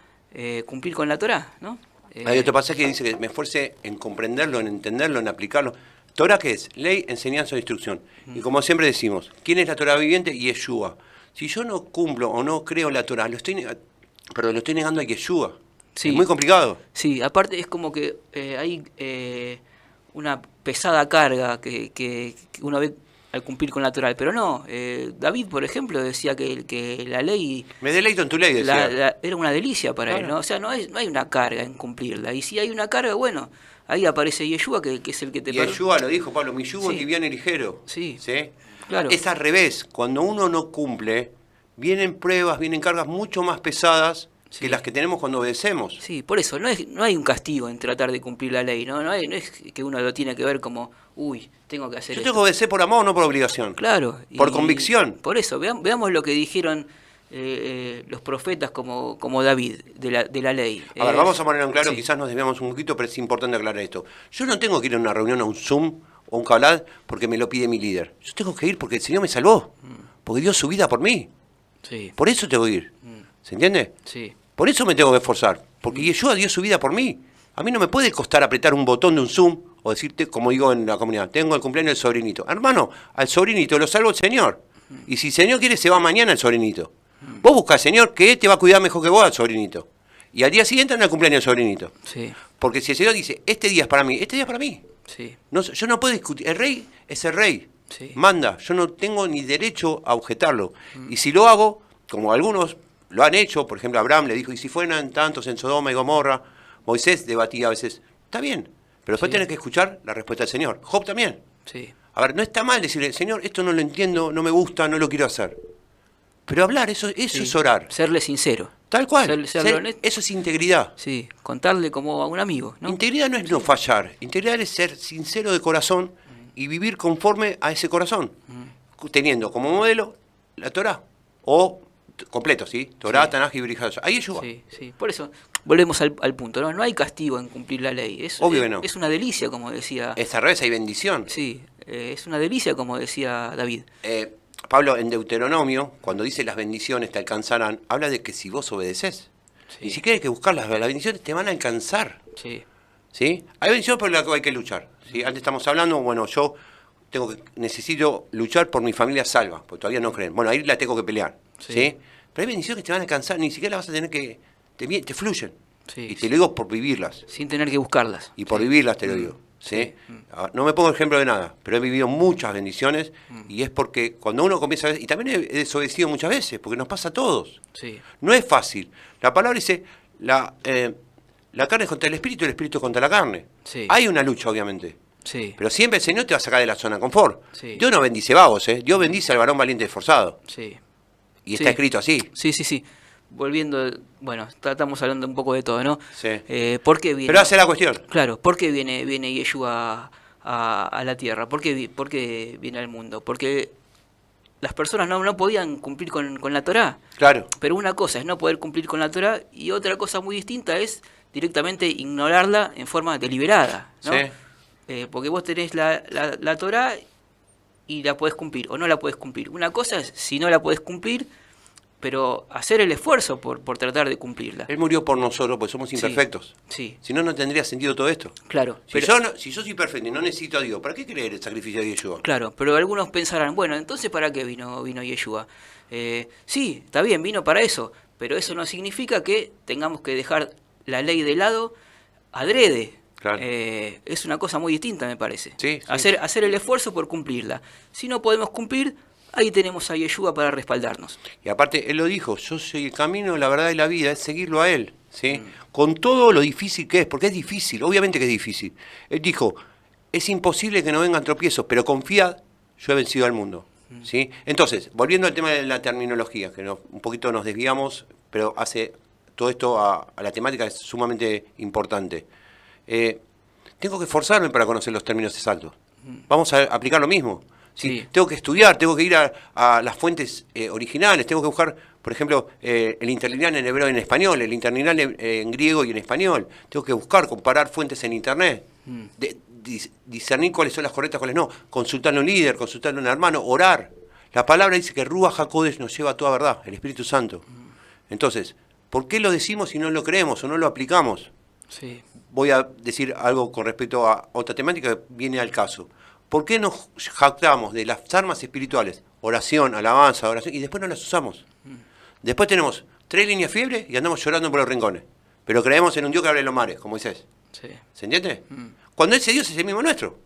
cumplir con la Torá, ¿no? Hay otro pasaje que dice que me esfuerce en comprenderlo, en entenderlo, en aplicarlo. Torá, ¿qué es? Ley, enseñanza o instrucción. Y como siempre decimos, ¿quién es la Torá viviente? Yeshua. Si yo no cumplo o no creo la Torá, lo estoy negando a Yeshua. Sí. Es muy complicado. Sí, aparte es como que hay una pesada carga que uno ve al cumplir con la Torá, pero no. David, por ejemplo, decía que la ley Me deleito en tu ley, decía. era una delicia para Claro. él, ¿no? O sea, no hay una carga en cumplirla. Y si hay una carga, bueno, ahí aparece Yeshua, que es el que te Yeshua lo dijo, Pablo, mi yugo Sí. es liviano y ligero. Sí. ¿Sí? Claro. Es al revés. Cuando uno no cumple, vienen pruebas, vienen cargas mucho más pesadas Sí. que las que tenemos cuando obedecemos. Sí, por eso, no hay un castigo en tratar de cumplir la ley, no es que uno lo tiene que ver como, uy, tengo que hacer Yo esto. tengo que obedecer por amor, no por obligación. Claro. Por convicción. Por eso, veamos lo que dijeron los profetas como David de la ley. A ver, vamos a ponerlo en claro, sí. quizás nos desviamos un poquito, pero es importante aclarar esto. Yo no tengo que ir a una reunión, a un Zoom o un Cablad porque me lo pide mi líder. Yo tengo que ir porque el Señor me salvó, porque dio su vida por mí. Sí, Por eso tengo que ir. ¿Se entiende? sí, Por eso me tengo que esforzar, porque Yeshua dio su vida por mí. A mí no me puede costar apretar un botón de un Zoom o decirte, como digo en la comunidad, tengo el cumpleaños del sobrinito. Hermano, al sobrinito lo salvo el Señor. Y si el Señor quiere, se va mañana el sobrinito. Vos buscás al Señor que te va a cuidar mejor que vos al sobrinito. Y al día siguiente anda el cumpleaños del sobrinito. sí, Porque si el Señor dice, este día es para mí, este día es para mí. sí, No, yo no puedo discutir. El rey es el rey. Sí. Manda. Yo no tengo ni derecho a objetarlo. Y si lo hago, como algunos lo han hecho, por ejemplo, Abraham le dijo, y si fueran tantos en Sodoma y Gomorra, Moisés debatía a veces, está bien, pero después Sí. tenés que escuchar la respuesta del Señor. Job también. sí, A ver, no está mal decirle, Señor, esto no lo entiendo, no me gusta, no lo quiero hacer. Pero hablar, eso sí. es orar. Serle sincero. Tal cual. Serle honesto. Eso es integridad. Sí, contarle como a un amigo, ¿no? Integridad no es no fallar. Integridad es ser sincero de corazón y vivir conforme a ese corazón. Teniendo como modelo la Torá. O completo, ¿sí? Torá, Sí. Tanaj y Brijat. Ahí Yeshua. Sí, sí. Por eso, volvemos al punto, ¿no? No hay castigo en cumplir la ley. Obvio que no. Es una delicia, como decía. Es al revés, hay bendición. Sí, es una delicia, como decía David. Pablo, en Deuteronomio, cuando dice las bendiciones te alcanzarán, habla de que si vos obedeces. Sí. Y si quieres que buscar las bendiciones, te van a alcanzar. Sí, ¿Sí? Hay bendiciones por las que hay que luchar. ¿Sí? Antes estamos hablando, bueno, yo necesito luchar por mi familia salva, porque todavía no creen. Bueno, ahí la tengo que pelear. Sí. ¿Sí? Pero hay bendiciones que te van a alcanzar, ni siquiera las vas a tener que. Te fluyen. Sí, Y te sí. lo digo por vivirlas. sin tener que buscarlas. Y por vivirlas te lo digo. ¿sí? No me pongo ejemplo de nada, pero he vivido muchas bendiciones y es porque cuando uno comienza a ver, y también he desobedecido muchas veces, porque nos pasa a todos. Sí, No es fácil. La palabra dice, la carne es contra el espíritu es contra la carne. Sí. Hay una lucha, obviamente. sí, Pero siempre el Señor te va a sacar de la zona de confort. Sí. Dios no bendice vagos, Dios bendice al varón valiente y esforzado. sí. Y está Sí. escrito así. Sí, sí, sí. Volviendo, bueno, estamos hablando un poco de todo, ¿no? Sí. ¿Por qué viene? Pero hace la cuestión. Claro, ¿por qué viene Yeshua a la tierra? ¿Por qué viene al mundo? Porque las personas no podían cumplir con la Torá. Claro. Pero una cosa es no poder cumplir con la Torá y otra cosa muy distinta es directamente ignorarla en forma deliberada, ¿no? Sí. Porque vos tenés la Torá y la podés cumplir o no la podés cumplir. Una cosa es, si no la podés cumplir, pero hacer el esfuerzo por tratar de cumplirla. Él murió por nosotros, porque somos imperfectos. Sí, Si no, no tendría sentido todo esto. claro. Si yo soy perfecto y no necesito a Dios, ¿para qué creer el sacrificio de Yeshua? Claro, pero algunos pensarán, bueno, entonces ¿para qué vino Yeshua? Sí, está bien, vino para eso, pero eso no significa que tengamos que dejar la ley de lado adrede. Claro. Es una cosa muy distinta, me parece. Sí, sí. Hacer el esfuerzo por cumplirla. Si no podemos cumplir, ahí tenemos a Yeshua para respaldarnos. Y aparte, él lo dijo, yo soy el camino, la verdad y la vida, es seguirlo a él, ¿sí? Con todo lo difícil que es, porque es difícil, obviamente que es difícil. Él dijo, es imposible que no vengan tropiezos, pero confiad, yo he vencido al mundo, ¿sí? Entonces, volviendo al tema de la terminología, que un poquito nos desviamos, pero hace todo esto a la temática, es sumamente importante. Tengo que esforzarme para conocer los términos exactos. Vamos a aplicar lo mismo. ¿Sí? Sí. Tengo que estudiar, tengo que ir a las fuentes originales, tengo que buscar, por ejemplo, el interlineal en hebreo y en español, el interlineal en griego y en español. Tengo que buscar, comparar fuentes en internet, discernir cuáles son las correctas, cuáles no. Consultarle a un líder, consultarle a un hermano, orar. La palabra dice que Ruach HaKodesh nos lleva a toda verdad, el Espíritu Santo. Entonces, ¿por qué lo decimos y no lo creemos o no lo aplicamos? Sí. Voy a decir algo con respecto a otra temática que viene al caso. ¿Por qué nos jactamos de las armas espirituales? Oración, alabanza, oración, y después no las usamos. Después tenemos 3 líneas de fiebre y andamos llorando por los rincones. Pero creemos en un Dios que abre los mares, como dices. Sí. ¿Se entiende? Cuando ese Dios es el mismo nuestro.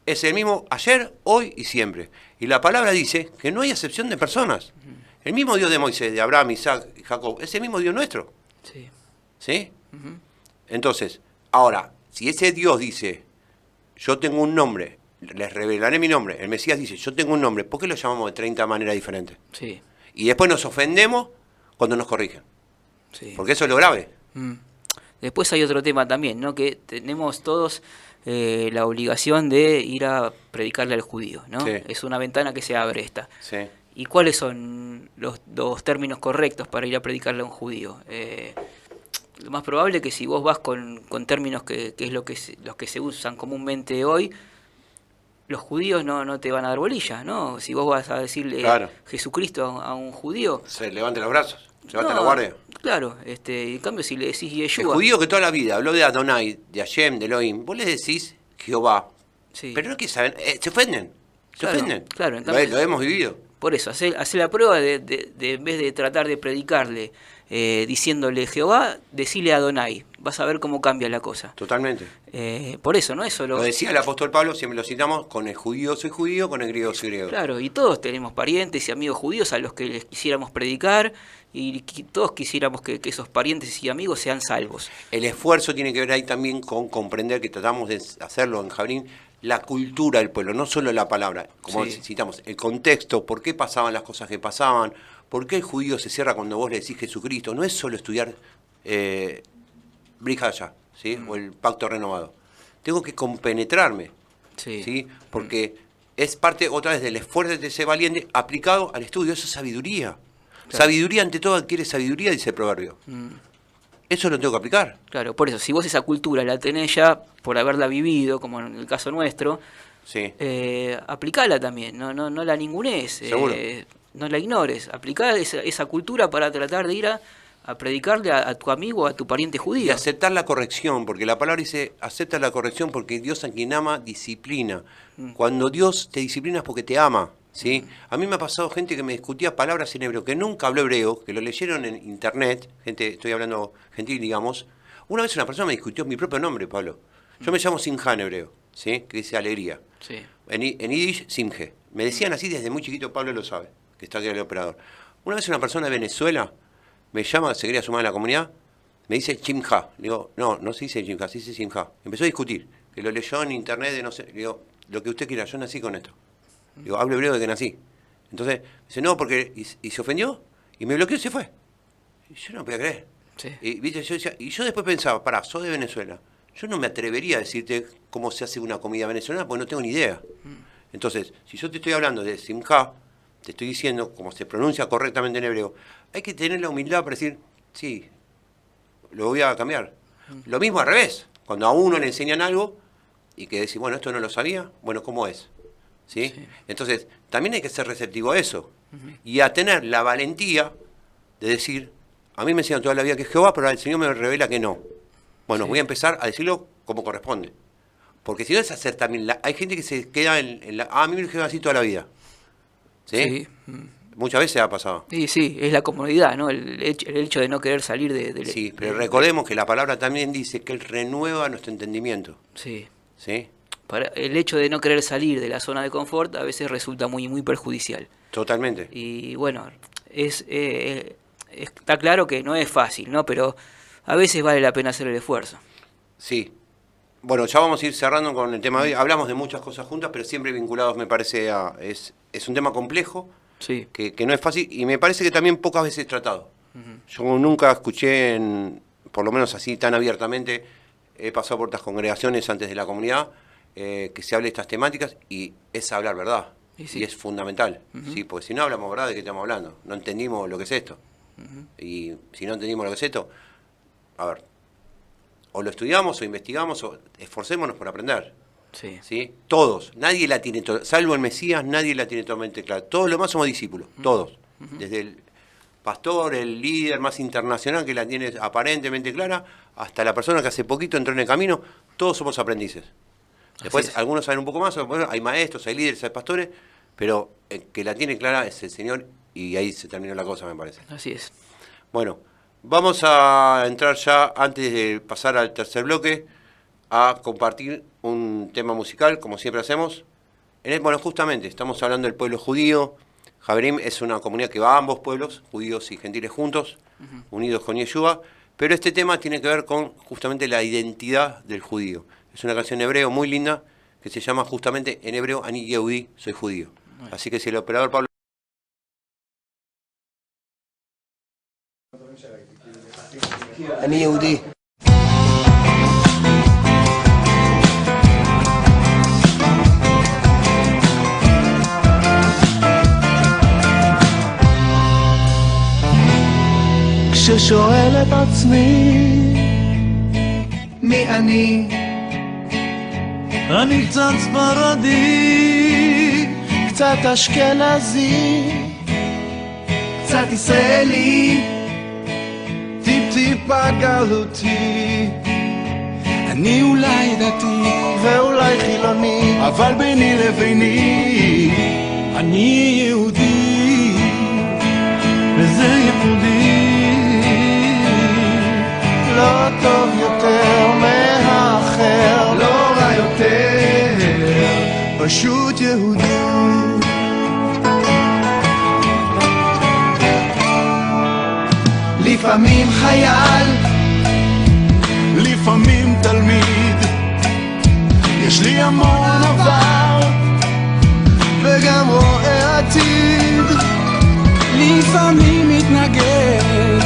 Es el mismo ayer, hoy y siempre. Y la palabra dice que no hay acepción de personas. El mismo Dios de Moisés, de Abraham, Isaac y Jacob, es el mismo Dios nuestro. Sí. ¿Sí? Entonces, ahora, si ese Dios dice, yo tengo un nombre, les revelaré mi nombre, el Mesías dice, yo tengo un nombre, ¿por qué lo llamamos de 30 maneras diferentes? Sí. Y después nos ofendemos cuando nos corrigen. Sí. Porque eso es lo grave. Después hay otro tema también, ¿no? Que tenemos todos la obligación de ir a predicarle al judío, ¿no? Sí. Es una ventana que se abre esta. Sí. ¿Y cuáles son los términos correctos para ir a predicarle a un judío? Lo más probable es que si vos vas con términos que es los que se usan comúnmente hoy, los judíos no te van a dar bolilla, ¿no? Si vos vas a decirle Claro. Jesucristo a un judío... Se levante los brazos, levante no, la guardia. Claro, en cambio si le decís El Yeshua... judío que toda la vida habló de Adonai, de Hashem, de Elohim, vos le decís Jehová. Sí. Pero no que saben, se ofenden. Se Claro, ofenden. claro, en cambio- Lo hemos vivido. Por eso, hacer la prueba de en vez de tratar de predicarle diciéndole Jehová, decirle Adonai. Vas a ver cómo cambia la cosa. Totalmente. Por eso, ¿no? Eso Lo decía el apóstol Pablo, siempre lo citamos, con el judío soy judío, con el griego soy griego. Claro, y todos tenemos parientes y amigos judíos a los que les quisiéramos predicar y todos quisiéramos que esos parientes y amigos sean salvos. El esfuerzo tiene que ver ahí también con comprender que tratamos de hacerlo en Jabrín, la cultura del pueblo, no solo la palabra, como Sí. citamos, el contexto, por qué pasaban las cosas que pasaban, por qué el judío se cierra cuando vos le decís Jesucristo. No es solo estudiar Brit Hadashah, ¿sí? O el pacto renovado. Tengo que compenetrarme, Sí. ¿sí? Porque es parte otra vez del esfuerzo de ser valiente aplicado al estudio. Eso es sabiduría. Claro. Sabiduría ante todo adquiere sabiduría, dice el proverbio. Eso lo tengo que aplicar. Claro, por eso, si vos esa cultura la tenés ya por haberla vivido, como en el caso nuestro, Sí. aplicala también, no la ningunees, Seguro. no la ignores, aplicá esa cultura para tratar de ir a predicarle a tu amigo, a tu pariente Y judío. aceptar la corrección, porque la palabra dice, acepta la corrección porque Dios a quien ama disciplina. Cuando Dios te disciplina es porque te ama, ¿sí? A mí me ha pasado gente que me discutía palabras en hebreo, que nunca habló hebreo, que lo leyeron en internet, gente, estoy hablando gentil, digamos. Una vez una persona me discutió mi propio nombre, Pablo. Yo me llamo Simha en hebreo, ¿sí? Que dice alegría. Sí. En Yiddish, Simje. Me decían así desde muy chiquito, Pablo lo sabe, que está aquí el operador. Una vez una persona de Venezuela me llama, se quería sumar a la comunidad, me dice Chimja. Le digo, no se dice Chimja, se dice Simja. Empezó a discutir, que lo leyó en internet, de no sé. Le digo, lo que usted quiera, yo nací con esto. Le digo, hablo hebreo de que nací. Entonces, dice, no, porque. Y se ofendió, y me bloqueó y se fue. Y yo no podía creer. Sí. Y, ¿viste? Yo después pensaba, pará, sos de Venezuela. Yo no me atrevería a decirte cómo se hace una comida venezolana, porque no tengo ni idea. Entonces, si yo te estoy hablando de Simja, te estoy diciendo cómo se pronuncia correctamente en hebreo, hay que tener la humildad para decir, sí, lo voy a cambiar. Lo mismo al revés, cuando a uno le enseñan algo y que decir, bueno, esto no lo sabía, bueno, ¿cómo es? ¿Sí? Sí. Entonces, también hay que ser receptivo a eso y a tener la valentía de decir, a mí me enseñan toda la vida que es Jehová, pero el Señor me revela que no. Bueno, Sí. voy a empezar a decirlo como corresponde. Porque si no es hacer también, hay gente que se queda en la, a mí me Jehová así toda la vida. ¿Sí? Sí. Muchas veces ha pasado. Sí, sí, es la comodidad, ¿no? El hecho de no querer salir de Sí, pero recordemos que la palabra también dice que Él renueva nuestro entendimiento. Sí. ¿Sí? El hecho de no querer salir de la zona de confort a veces resulta muy, muy perjudicial. Totalmente. Y bueno, está claro que no es fácil, ¿no? Pero a veces vale la pena hacer el esfuerzo. Sí. Bueno, ya vamos a ir cerrando con el tema de hoy. Hablamos de muchas cosas juntas, pero siempre vinculados, me parece, a... Es un tema complejo, Sí. que no es fácil, y me parece que también pocas veces tratado. Yo nunca escuché, por lo menos así tan abiertamente, he pasado por otras congregaciones antes de la comunidad, que se hable de estas temáticas, y es hablar verdad. Y sí. Y es fundamental, ¿sí? Porque si no hablamos verdad, ¿de qué estamos hablando? No entendimos lo que es esto. Y si no entendimos lo que es esto, a ver, o lo estudiamos o investigamos o esforcémonos por aprender. Sí. ¿Sí? Todos, nadie la tiene, salvo el Mesías, nadie la tiene totalmente clara. Todos los más somos discípulos, todos. Desde el pastor, el líder más internacional que la tiene aparentemente clara, hasta la persona que hace poquito entró en el camino, todos somos aprendices. Después es. algunos saben un poco más, bueno, hay maestros, hay líderes, hay pastores, pero el que la tiene clara es el Señor, y ahí se terminó la cosa, me parece. Así es. Bueno, vamos a entrar ya, antes de pasar al tercer bloque, a compartir un tema musical, como siempre hacemos. Bueno, justamente, estamos hablando del pueblo judío. Javerim es una comunidad que va a ambos pueblos, judíos y gentiles juntos, unidos con Yeshua, pero este tema tiene que ver con justamente la identidad del judío. Es una canción en hebreo muy linda, que se llama justamente en hebreo Ani Yehudi, soy judío. Así que si el operador Pablo... אני יהודי. כששואל את עצמי מי אני קצת ספרדי, קצת אשכנזי, קצת ישראלי, טיפ-טיפה גלותי. אני אולי דתי ואולי חילוני, אבל ביני לביני אני יהודי, וזה ייחודי. לא טוב יותר מהאחר, לא רע יותר, פשוט יהודי. לפעמים חייל, לפעמים תלמיד, יש לי המון עבר וגם רואה עתיד. לפעמים מתנגד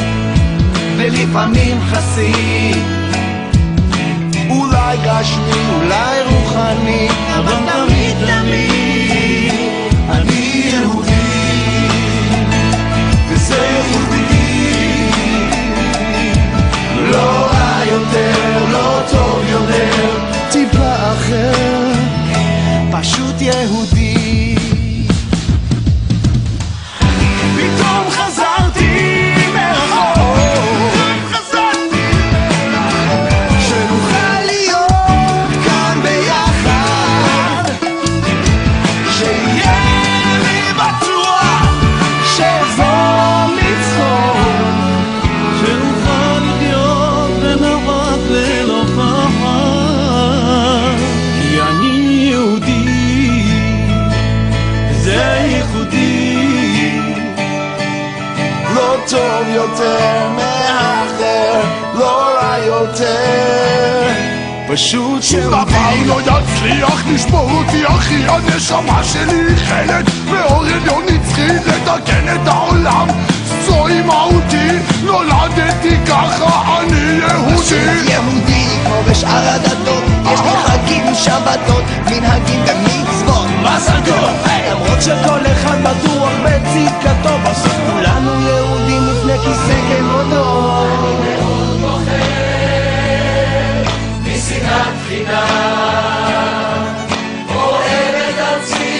ולפעמים חסיד, אולי גשמי אולי רוחני, אבל תמיד תמיד אני יהודי, וזה יהודי. לא רע יותר, לא טוב יותר, טיפה אחר, פשוט יהודי. פתאום חזרתי מרחוק, שנוכל להיות כאן ביחד, שיהיה לי בטוח שבוא מצחוק, שנוכל לחיות בנחת ללא פחד, כי אני יהודי, זה ייחודי. לא טוב יותר מהאחר, לא רע יותר, פשוט שום דבר לא יצליח לשבור אותי אחי, הנשמה שלי היא חלק מאור עליון נצחי לתקן את העולם, זוהי מהותי, נולדתי ככה, אני יהודי. יהודי כמו בשאר הדתות, יש לי חגים, שבתות, מנהגים ומצוות, מזל טוב. למרות שכל אחד בטוח בצדקתו, בסוף כולנו יהודים לפני כיסא כבודו. אני מאוד בוחר משנאת חינם, אוהב את עצמי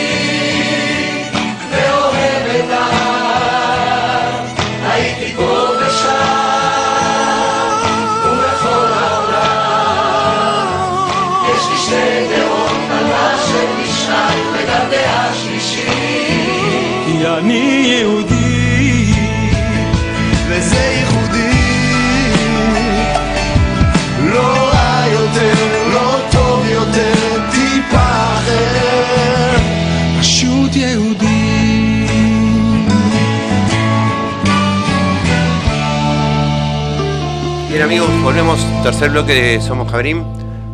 ואוהב את העם, הייתי כל Bien amigos, volvemos, tercer bloque de Somos Jabrín,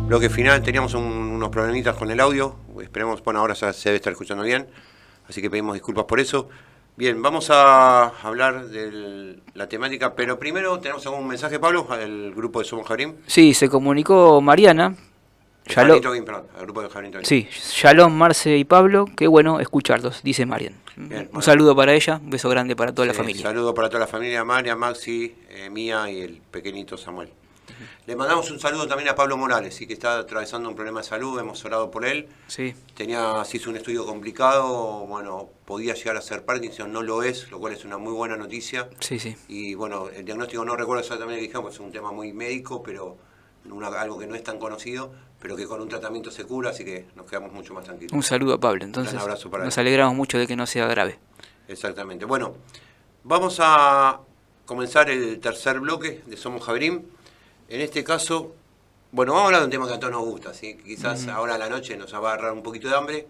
bloque final, teníamos unos problemitas con el audio, esperemos, bueno, ahora ya se debe estar escuchando bien, así que pedimos disculpas por eso. Bien, vamos a hablar de la temática, pero primero tenemos algún mensaje, Pablo, al grupo de Somos Jabrín. Sí, se comunicó Mariana. Al grupo de Jabrín. Sí, Shalom, Marce y Pablo, qué bueno escucharlos, dice Marian. Bien, un saludo para ella, un beso grande para toda la familia. Saludo para toda la familia, María, Maxi, Mía y el pequeñito Samuel. Le mandamos un saludo también a Pablo Morales, sí, que está atravesando un problema de salud, hemos orado por él. Sí. Se hizo un estudio complicado, bueno, podía llegar a ser Parkinson, no lo es, lo cual es una muy buena noticia. Sí, sí. Y bueno, el diagnóstico no recuerdo exactamente lo que dijimos, es un tema muy médico, pero algo que no es tan conocido, pero que con un tratamiento se cura, así que nos quedamos mucho más tranquilos. Un saludo a Pablo, entonces un abrazo para nos él. alegramos mucho de que no sea grave. Exactamente. Bueno, vamos a comenzar el tercer bloque de Somos Jabrín. En este caso, bueno, vamos a hablar de un tema que a todos nos gusta, ¿sí? Quizás ahora a la noche nos va a agarrar un poquito de hambre,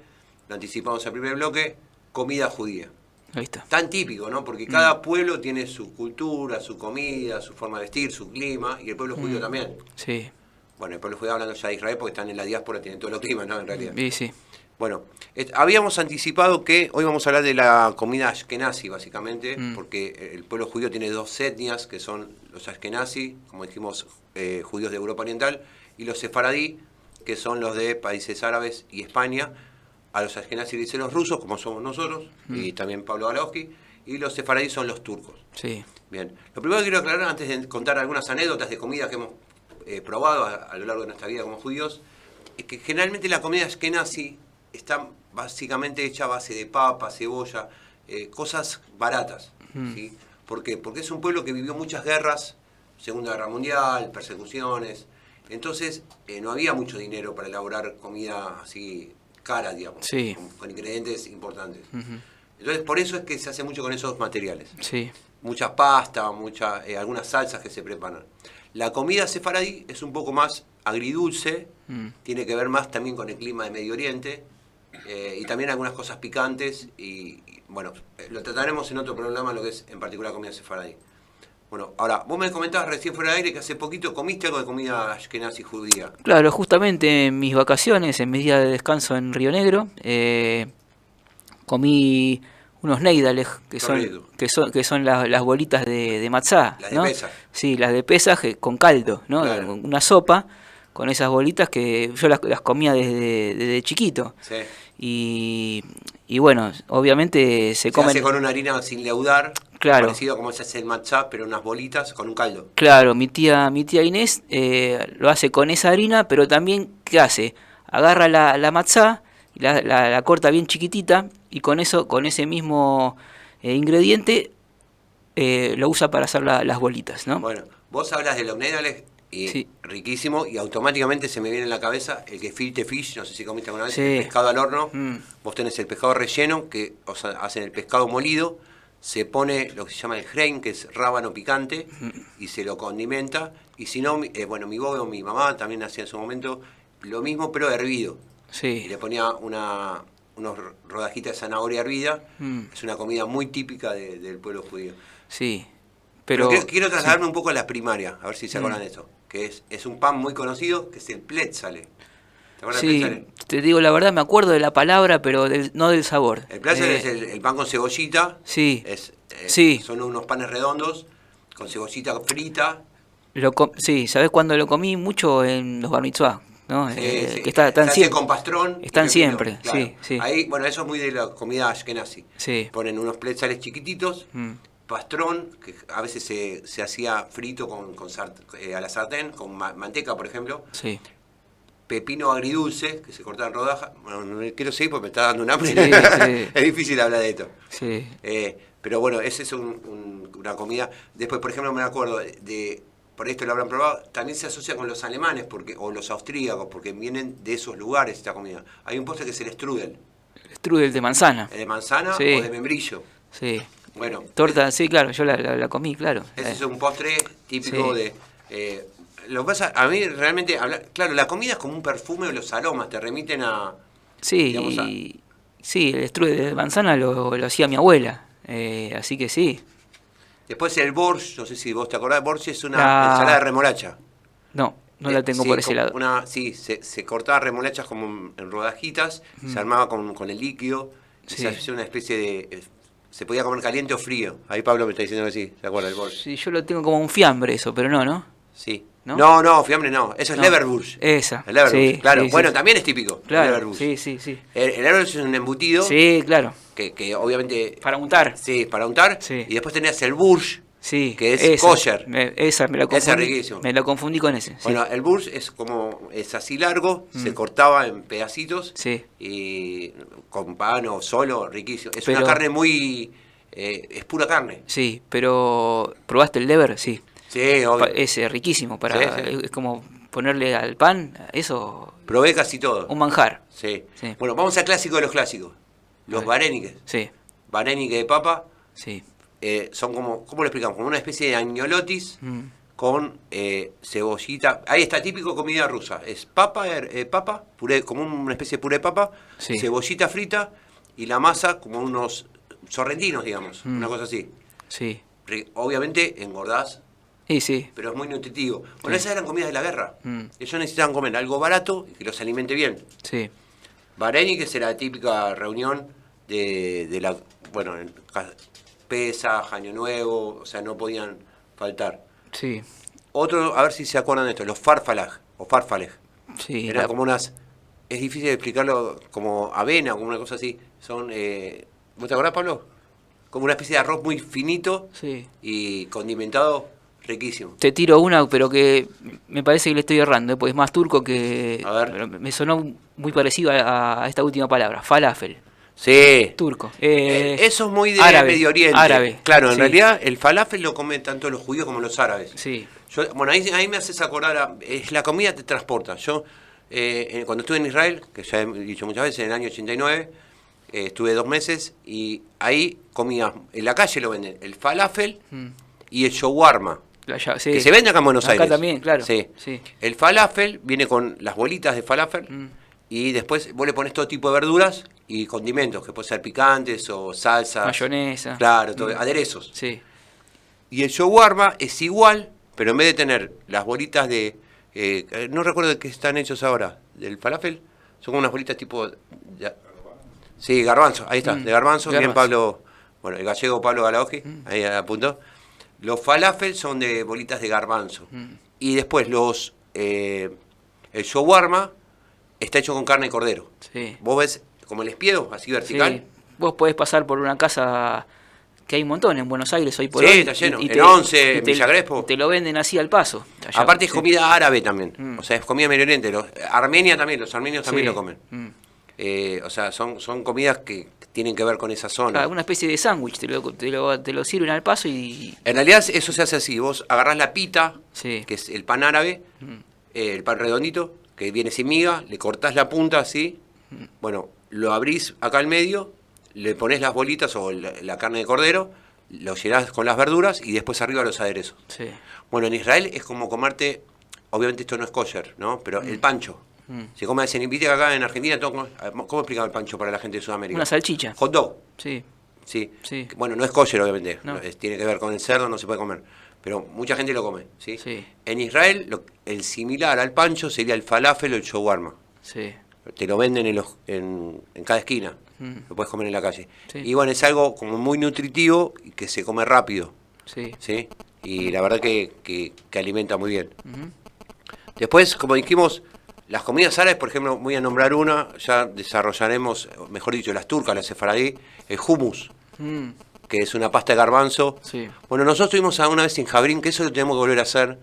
lo anticipamos al primer bloque, comida judía. Ahí está. Tan típico, ¿no? Porque cada pueblo tiene su cultura, su comida, su forma de vestir, su clima, y el pueblo judío también. Sí. Bueno, el pueblo judío hablando ya de Israel porque están en la diáspora, tienen todos los climas, ¿no? En realidad. Sí, sí. Bueno, habíamos anticipado que hoy vamos a hablar de la comida ashkenazi, básicamente, porque el pueblo judío tiene dos etnias, que son los ashkenazi, como dijimos, judíos de Europa Oriental, y los sefaradí, que son los de países árabes y España. A los ashkenazi dicen los rusos, como somos nosotros, y también Pablo Galowski, y los sefaradí son los turcos. Sí. Bien, lo primero que quiero aclarar, antes de contar algunas anécdotas de comida que hemos probado a lo largo de nuestra vida como judíos, es que generalmente la comida ashkenazi está básicamente hecha a base de papa, cebolla, cosas baratas. ¿Sí? ¿Por qué? Porque es un pueblo que vivió muchas guerras, Segunda Guerra Mundial, persecuciones, entonces no había mucho dinero para elaborar comida así cara, digamos, sí, con ingredientes importantes. Entonces por eso es que se hace mucho con esos materiales. Sí. Mucha pasta, algunas salsas que se preparan. La comida sefaradí es un poco más agridulce, tiene que ver más también con el clima de Medio Oriente, y también algunas cosas picantes, y bueno, lo trataremos en otro programa, lo que es en particular comida sefaradí. Bueno, ahora, vos me comentabas recién fuera de aire que hace poquito comiste algo de comida ashkenazi judía. Claro, justamente en mis vacaciones, en mis días de descanso en Río Negro, comí unos neidales, que son las bolitas de matzá, Las ¿no? de Pesaj. Sí, las de Pesaj con caldo, ¿no? Claro. Una sopa con esas bolitas que yo las comía desde chiquito. Sí. Y bueno, obviamente se comen... hace con una harina sin leudar, claro, parecido a como se hace el matzá, pero unas bolitas con un caldo. Claro, mi tía Inés lo hace con esa harina, pero también, ¿qué hace? Agarra la matzá, la corta bien chiquitita, y con ese mismo ingrediente lo usa para hacer las bolitas, ¿no? Bueno, vos hablas de los neidales, y Sí. riquísimo, y automáticamente se me viene en la cabeza el gefilte fish, no sé si comiste alguna vez, Sí. el pescado al horno. Mm. Vos tenés el pescado relleno, que hacen el pescado molido, se pone lo que se llama el hrein, que es rábano picante, y se lo condimenta, y si no, bueno, mi bobo, mi mamá también hacía en su momento lo mismo, pero hervido. Y Sí. le ponía unos rodajitas de zanahoria hervida. Es una comida muy típica del pueblo judío. Sí. Pero quiero trasladarme un poco a la primaria, a ver si se acuerdan de eso. Que es un pan muy conocido, que es el plétzale. ¿Te acuerdas del Sí, plétzale? te digo la verdad, me acuerdo de la palabra, pero no del sabor. El plétzale es el pan con cebollita. Sí. Sí. Son unos panes redondos con cebollita frita. Sí, ¿sabés cuándo lo comí? Mucho en los bar mitzvah, ¿no? Sí. Que están se hace siempre. con pastrón. Están y siempre, pepino, claro. sí, sí. Ahí, bueno, eso es muy de la comida ashkenazi. Sí. Ponen unos plétzales chiquititos, pastrón, que a veces se hacía frito a la sartén, con manteca, por ejemplo. Sí. Pepino agridulce, que se corta en rodajas. Bueno, no quiero seguir porque me está dando un hambre. Sí, sí. Es difícil hablar de esto. Sí. Pero bueno, esa es una comida. Después, por ejemplo, me acuerdo por esto lo habrán probado, también se asocia con los alemanes o los austríacos, porque vienen de esos lugares esta comida. Hay un postre que es el strudel. El strudel de manzana. De manzana Sí. o de membrillo. Sí. Bueno. Torta, sí, claro, yo la comí, claro. Ese es un postre típico Sí. de... lo que pasa, a mí realmente, claro, la comida es como un perfume o los aromas, te remiten a... Sí, digamos, sí, el strudel de manzana lo hacía mi abuela, así que sí. Después el borsch, no sé si vos te acordás, borsch es una La- ensalada de remolacha. No, no la tengo Sí, por ese como lado. Sí, se cortaba remolachas como en rodajitas, se armaba con el líquido, y Sí. se hacía una especie de... se podía comer caliente o frío. Ahí Pablo me está diciendo que sí, ¿se acuerda el borsch? Sí, yo lo tengo como un fiambre eso, pero no. Sí. ¿No? No, fiambre no, eso es No. Leberwurst. Esa. El Leberwurst, Sí, claro. sí, sí, Bueno, sí. también es típico. El Claro, Leberwurst. sí. El Leberwurst es un embutido Sí, claro. que obviamente... Para untar. Sí, para untar. Sí. Y después tenías el Bursch, Sí. que es esa, kosher. Esa me la Ese es confundí. riquísimo. Me la confundí con ese. Sí. Bueno, el Bursch es así largo, se cortaba en pedacitos Sí. y con pan o solo, riquísimo. Es Pero- una carne muy... es pura carne. Sí, pero ¿probaste el lever? Sí. Sí, obvio. Es riquísimo para Sí, sí. es como ponerle al pan eso Probé casi todo. un manjar. Sí. Sí. Bueno, vamos al clásico de los clásicos. Los varéniques. Sí. Varénique de papa. Sí. Son como, ¿cómo lo explicamos? Como una especie de agnolotis Mm. con cebollita. Ahí está, típico comida rusa. Es papa, puré, como una especie de puré de papa, Sí. cebollita frita y la masa como unos sorrentinos, digamos, una cosa así. Sí. Obviamente engordás, Y sí. pero es muy nutritivo. Bueno, esas eran comidas de la guerra. Mm. Ellos necesitaban comer algo barato y que los alimente bien. Sí. Varénique era la típica reunión de la, bueno, Pesaj, Año Nuevo, o sea, no podían faltar. Sí. Otro, a ver si se acuerdan de esto, los farfalag, o farfaleg. Sí. Eran como unas, es difícil de explicarlo, como avena, como una cosa así. Son, ¿vos te acordás, Pablo? Como una especie de arroz muy finito Sí. y condimentado, riquísimo. Te tiro una, pero que me parece que le estoy errando, porque es más turco que... A ver. pero me sonó muy parecido a esta última palabra, falafel, Sí. turco. Eso es muy de árabe, Medio Oriente. árabe, Claro, en sí. realidad el falafel lo comen tanto los judíos como los árabes. Sí. Bueno, ahí me haces acordar, es la comida te transporta. Yo, cuando estuve en Israel, que ya he dicho muchas veces, en el año 89, estuve 2 meses y ahí comía, en la calle lo venden, el falafel y el shawarma, Sí. que se vende acá en Buenos Acá Aires. también, claro. Sí. Sí. El falafel viene con las bolitas de falafel y después vos le pones todo tipo de verduras y condimentos, que pueden ser picantes o salsas. Mayonesa. Claro, todo, aderezos. Sí. Y el shawarma es igual, pero en vez de tener las bolitas de... no recuerdo de qué están hechos ahora, del falafel, son como unas bolitas tipo... sí, garbanzo, ahí está, de garbanzo, bien garbanzo. Pablo, bueno, el gallego Pablo Galaoji, ahí apuntó. Los falafel son de bolitas de garbanzo. Y después el shawarma está hecho con carne de cordero. Sí. Vos ves como el espiedo, así vertical. Sí. Vos podés pasar por una casa que hay un montón en Buenos Aires hoy por Sí, hoy. está lleno. En Once, en Villa Crespo. y te lo venden así al paso. Allá, Aparte es sí. comida árabe también, o sea, es comida medio oriente. Armenia también, los armenios también Sí. lo comen. O sea, son comidas que tienen que ver con esa zona. Una especie de sándwich, te lo sirven al paso y... En realidad eso se hace así, vos agarrás la pita, Sí. que es el pan árabe, el pan redondito, que viene sin miga, le cortás la punta así, bueno, lo abrís acá al medio, le pones las bolitas o la carne de cordero, lo llenás con las verduras y después arriba los aderezos. Sí. Bueno, en Israel es como comerte, obviamente esto no es kosher, ¿no? Pero el pancho. Se come en Invite acá en Argentina, ¿cómo explicaba el pancho para la gente de Sudamérica? Una salchicha. Hot dog, Sí. sí. Sí. Bueno, no es kosher, obviamente. No. Tiene que ver con el cerdo, no se puede comer. Pero mucha gente lo come, ¿sí? Sí. En Israel, el similar al pancho sería el falafel o el shawarma. Sí. Te lo venden en cada esquina. Lo puedes comer en la calle. Sí. Y bueno, es algo como muy nutritivo y que se come rápido. Sí. ¿Sí? Y la verdad que alimenta muy bien. Después, como dijimos, las comidas árabes, por ejemplo, voy a nombrar una, ya desarrollaremos, mejor dicho, las turcas, las sefaradí, el hummus, Mm. que es una pasta de garbanzo. Sí. Bueno, nosotros estuvimos una vez en Jabrín, que eso lo tenemos que volver a hacer.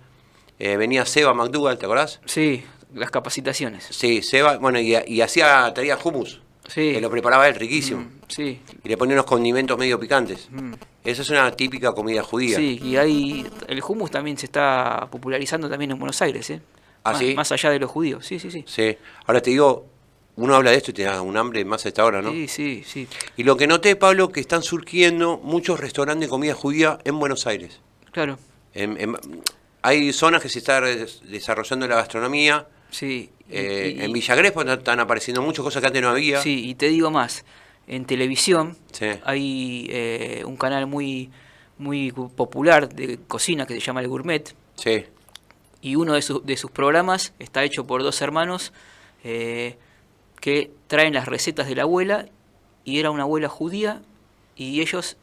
Venía Seba McDougall, ¿te acordás? Sí, las capacitaciones. Sí, Seba, bueno, y traía hummus, Sí. que lo preparaba él, riquísimo. Sí. Y le ponía unos condimentos medio picantes. Esa es una típica comida judía. Sí, y el hummus también se está popularizando también en Buenos Aires, ¿eh? ¿Ah, más, sí? más allá de los judíos. Sí, sí, sí. Sí. Ahora te digo, uno habla de esto y te da un hambre más a esta hora, ¿no? Sí, sí, sí. Y lo que noté, Pablo, que están surgiendo muchos restaurantes de comida judía en Buenos Aires. Claro. Hay zonas que se está desarrollando la gastronomía. Sí. En Villa Crespo están apareciendo muchas cosas que antes no había. Sí, y te digo más. En televisión Sí. hay un canal muy muy popular de cocina que se llama El Gourmet. Sí. Y uno de sus programas está hecho por dos hermanos que traen las recetas de la abuela, y era una abuela judía, y ellos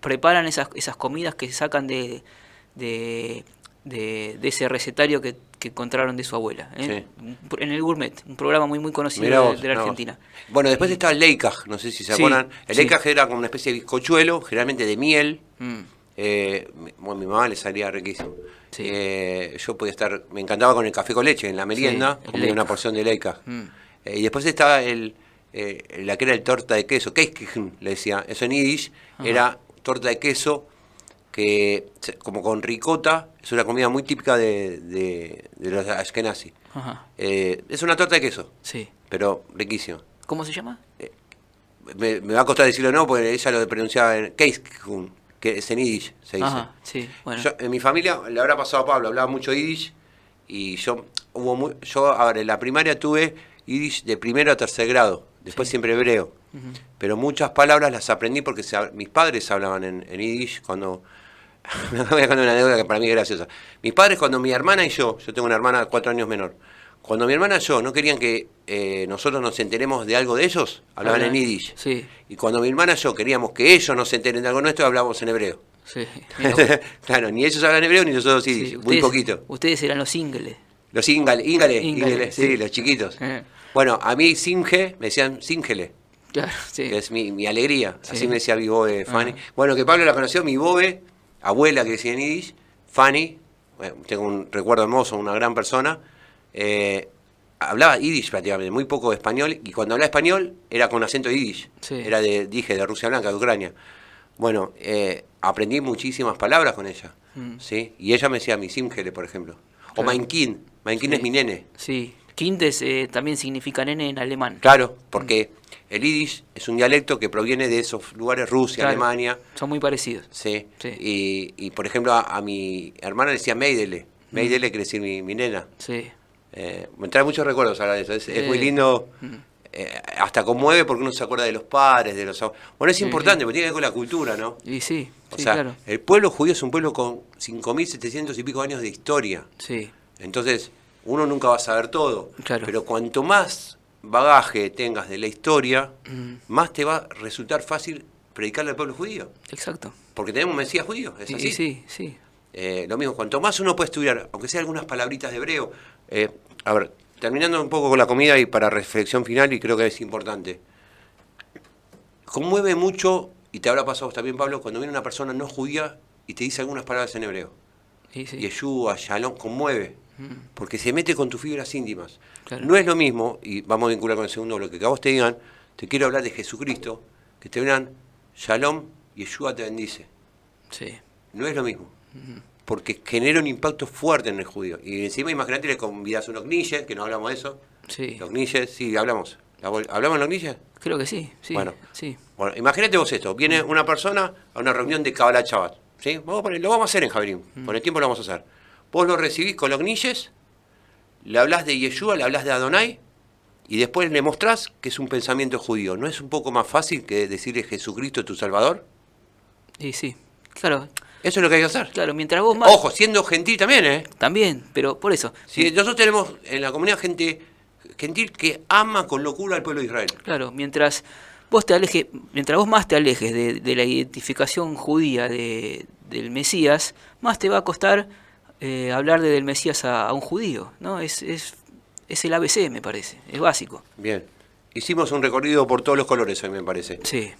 preparan esas comidas que sacan de ese recetario que encontraron de su abuela. Sí. En El Gourmet, un programa muy muy conocido Mirá vos, de la mirá vos. Argentina. Bueno, después estaba el Leikaj, no sé si se Sí, acuerdan. El sí. Leikaj era como una especie de bizcochuelo, generalmente de miel. Mm, Bueno, mi mamá le salía riquísimo. Sí. Yo podía estar, me encantaba con el café con leche en la merienda, el comía una Leikaj. porción de Leikaj. mm. Y después estaba la que era el torta de queso, Keiskijn, le decía, eso en Yiddish, era torta de queso como con ricota, es una comida muy típica de los ashkenazi. Ajá, Es una torta de queso, sí. pero riquísima. ¿Cómo se llama? Me va a costar decirlo no, porque ella lo pronunciaba en Keiskijn, que es en Yiddish, se dice. Ajá, sí, bueno. En mi familia le habrá pasado a Pablo, hablaba mucho Yiddish, y yo ahora en la primaria tuve Yiddish de primero a tercer grado, después Sí. siempre hebreo. Pero muchas palabras las aprendí porque mis padres hablaban en Yiddish cuando... Me voy a contar una anécdota que para mí es graciosa. Mis padres, cuando mi hermana y yo tengo una hermana 4 años menor, cuando mi hermana y yo no querían que nosotros nos enteremos de algo de ellos, hablaban en Yiddish. Sí, Y cuando mi hermana y yo queríamos que ellos nos enteren de algo nuestro, hablábamos en hebreo. sí. Mira, Claro, ni ellos hablan hebreo ni nosotros Yiddish, sí, muy poquito. Ustedes eran los singles. Los íngales, Íngales, sí, sí. los chiquitos. Eh. Bueno, a mí Simge me decían Singele, Claro, sí. que es mi alegría. Sí. Así me decía mi bobe Fanny. Ah. Bueno, que Pablo la conoció, mi bobe, abuela que decía en Yiddish, Fanny, bueno, tengo un recuerdo hermoso, una gran persona, hablaba Yiddish prácticamente, muy poco español, y cuando hablaba español era con acento Yiddish. Sí. Era de Rusia Blanca, de Ucrania. Bueno, aprendí muchísimas palabras con ella, ¿sí? Y ella me decía mi Simgele, por ejemplo. O Claro. Mein Kind Sí. es mi nene. Sí. Kind también significa nene en alemán. Claro, porque el Yiddish es un dialecto que proviene de esos lugares, Rusia, Claro. Alemania, Son muy parecidos. sí. Sí. Y por ejemplo a mi hermana le decía Meidele, Meidele quiere decir mi nena. Sí. Me trae muchos recuerdos hablar de eso, es muy Sí. lindo, hasta conmueve porque uno se acuerda de los padres, de los... Bueno, es Sí, importante, porque tiene que ver con la cultura, ¿no? Y sí, O sí, sea, claro. el pueblo judío es un pueblo con 5.700 y pico años de historia. Sí. Entonces, uno nunca va a saber todo. Claro. Pero cuanto más bagaje tengas de la historia, más te va a resultar fácil predicarle al pueblo judío. Exacto. Porque tenemos un Mesías judío, es así. Sí, sí. Lo mismo, cuanto más uno puede estudiar, aunque sea algunas palabritas de hebreo. A ver, terminando un poco con la comida y para reflexión final, y creo que es importante. Conmueve mucho, y te habrá pasado a vos también, Pablo, cuando viene una persona no judía y te dice algunas palabras en hebreo. Sí, sí. Yeshua, Shalom, conmueve, porque se mete con tus fibras íntimas. Claro. No es lo mismo, y vamos a vincular con el segundo bloque, que a vos te digan, te quiero hablar de Jesucristo, que te vean, Shalom, Yeshua te bendice. Sí. No es lo mismo, porque genera un impacto fuerte en el judío. Y encima, imagínate, le convidas a unos gnilles, que no hablamos de eso. Sí. Los gnilles, sí, hablamos. ¿Hablamos de los gnilles? Creo que sí, sí. Bueno. Sí. Bueno, imagínate vos esto, viene una persona a una reunión de Kabbalah Shabbat, ¿sí? Lo vamos a hacer en Javirín, con el tiempo lo vamos a hacer. Vos lo recibís con los gnilles, le hablás de Yeshua, le hablás de Adonai, y después le mostrás que es un pensamiento judío. ¿No es un poco más fácil que decirle Jesucristo es tu Salvador? Y sí. Claro. Eso es lo que hay que hacer. Claro, mientras vos más... Ojo, siendo gentil también, ¿eh? También, pero por eso. Si nosotros tenemos en la comunidad gente gentil que ama con locura al pueblo de Israel. Claro, mientras vos más te alejes de la identificación judía del Mesías, más te va a costar hablar del Mesías a un judío, ¿no? Es el ABC, me parece, es básico. Bien. Hicimos un recorrido por todos los colores hoy, me parece. Sí.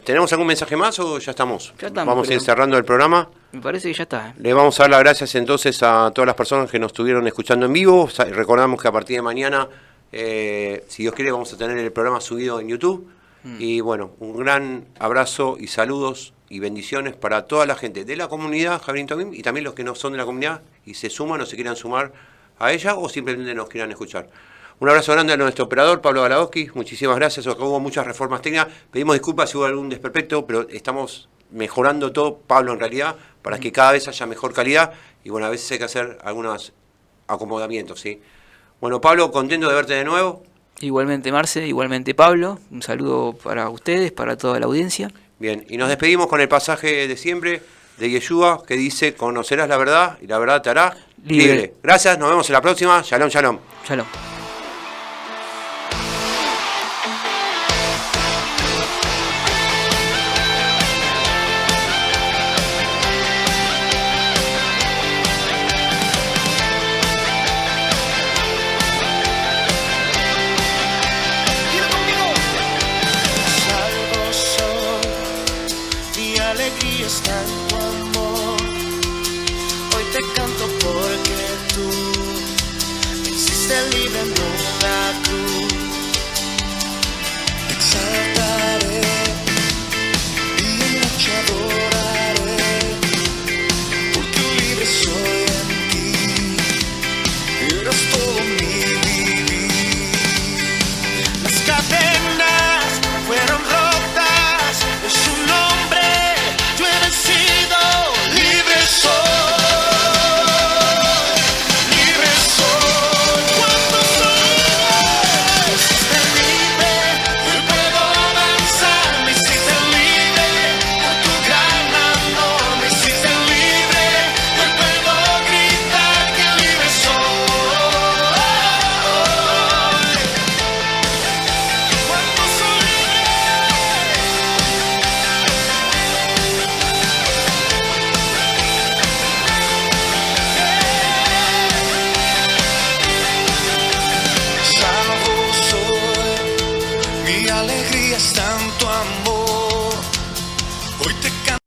¿Tenemos algún mensaje más o ya estamos? Ya estamos, Vamos a ir creo. cerrando el programa. Me parece que ya está. Le vamos a dar las gracias entonces a todas las personas que nos estuvieron escuchando en vivo. Recordamos que a partir de mañana, si Dios quiere, vamos a tener el programa subido en YouTube. Y bueno, un gran abrazo y saludos y bendiciones para toda la gente de la comunidad Javirín Tomim y también los que no son de la comunidad y se suman o se quieran sumar a ella o simplemente nos quieran escuchar. Un abrazo grande a nuestro operador Pablo Galadowski, muchísimas gracias. Acá hubo muchas reformas técnicas, pedimos disculpas si hubo algún desperfecto, pero estamos mejorando todo, Pablo, en realidad, para que cada vez haya mejor calidad y bueno, a veces hay que hacer algunos acomodamientos, ¿sí? Bueno, Pablo, contento de verte de nuevo. Igualmente Marce, igualmente Pablo, un saludo para ustedes, para toda la audiencia. Bien, y nos despedimos con el pasaje de siempre. de Yeshua que dice: conocerás la verdad y la verdad te hará Libre. libre. Gracias, nos vemos en la próxima. Shalom, shalom. Shalom. Salvo soy, mi alegría está en tu amor. Hoy te canto porque tú me hiciste libre, no